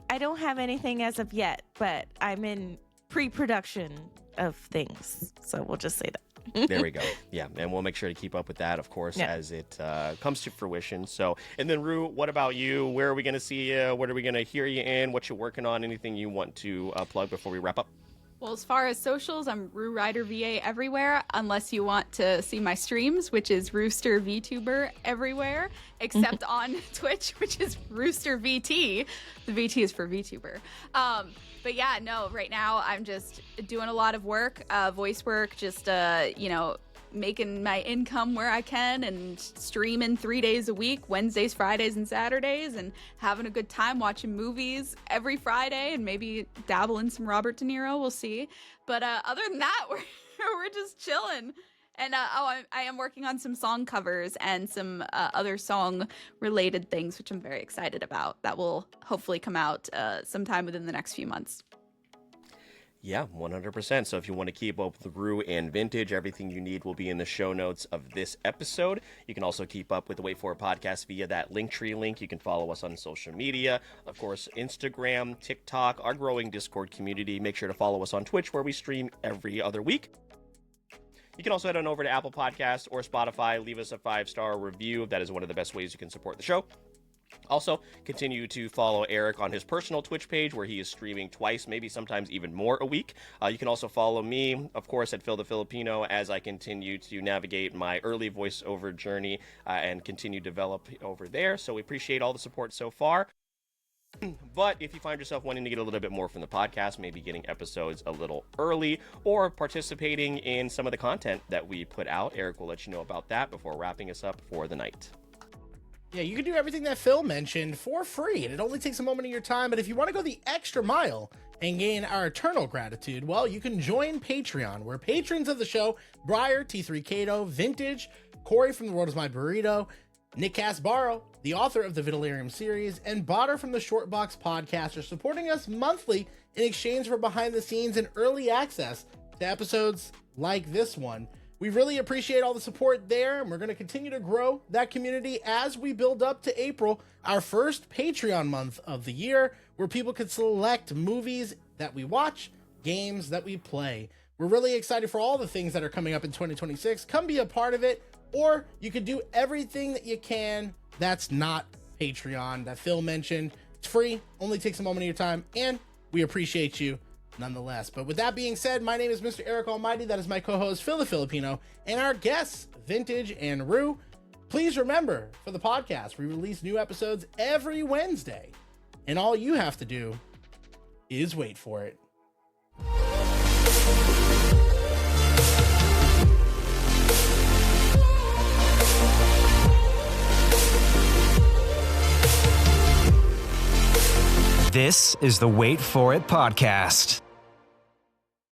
I I don't have anything as of yet, but I'm in pre-production of things. So we'll just say that. There we go. Yeah, and we'll make sure to keep up with that, of course, as it comes to fruition. So, and then Rue, what about you? Where are we going to see you? What are we going to hear you in? What you working on? Anything you want to plug before we wrap up? Well, as far as socials, I'm Rue Ryder VA everywhere, unless you want to see my streams, which is Rooster VTuber everywhere, except on Twitch, which is Rooster VT. The VT is for VTuber. But yeah, no, right now I'm just doing a lot of work, voice work, just, making my income where I can and streaming 3 days a week, Wednesdays, Fridays, and Saturdays, and having a good time watching movies every Friday and maybe dabble in some Robert De Niro. We'll see. But other than that, we're just chilling. And I am working on some song covers and some other song-related things, which I'm very excited about. That will hopefully come out sometime within the next few months. Yeah, 100%. So if you want to keep up with Rue and Vintage, everything you need will be in the show notes of this episode. You can also keep up with the Wait For It podcast via that Linktree link. You can follow us on social media, of course, Instagram, TikTok, our growing Discord community. Make sure to follow us on Twitch, where we stream every other week. You can also head on over to Apple Podcasts or Spotify. Leave us a 5-star review. That is one of the best ways you can support the show. Also, continue to follow Eric on his personal Twitch page, where he is streaming twice, maybe sometimes even more a week. You can also follow me, of course, at Phil the Filipino, as I continue to navigate my early voiceover journey and continue to develop over there. So we appreciate all the support so far. But if you find yourself wanting to get a little bit more from the podcast, maybe getting episodes a little early or participating in some of the content that we put out, Eric will let you know about that before wrapping us up for the night. Yeah, you can do everything that Phil mentioned for free, and it only takes a moment of your time. But if you want to go the extra mile and gain our eternal gratitude, well, you can join Patreon, where patrons of the show, Briar, T3 Kato, Vintage, Corey from The World Is My Burrito, Nick Casbaro, the author of the Vidalarium series, and Botter from the Shortbox podcast are supporting us monthly in exchange for behind the scenes and early access to episodes like this one. We really appreciate all the support there, and we're going to continue to grow that community as we build up to April, our first Patreon month of the year, where people can select movies that we watch, games that we play. We're really excited for all the things that are coming up in 2026. Come be a part of it, or you can do everything that you can that's not Patreon that Phil mentioned. It's free, only takes a moment of your time, and we appreciate you nonetheless. But with that being said, my name is Mr. Eric Almighty. That is my co-host, Phil the Filipino, and our guests, Vintage and Rue. Please remember, for the podcast, we release new episodes every Wednesday, and all you have to do is wait for it. This is the Wait For It podcast.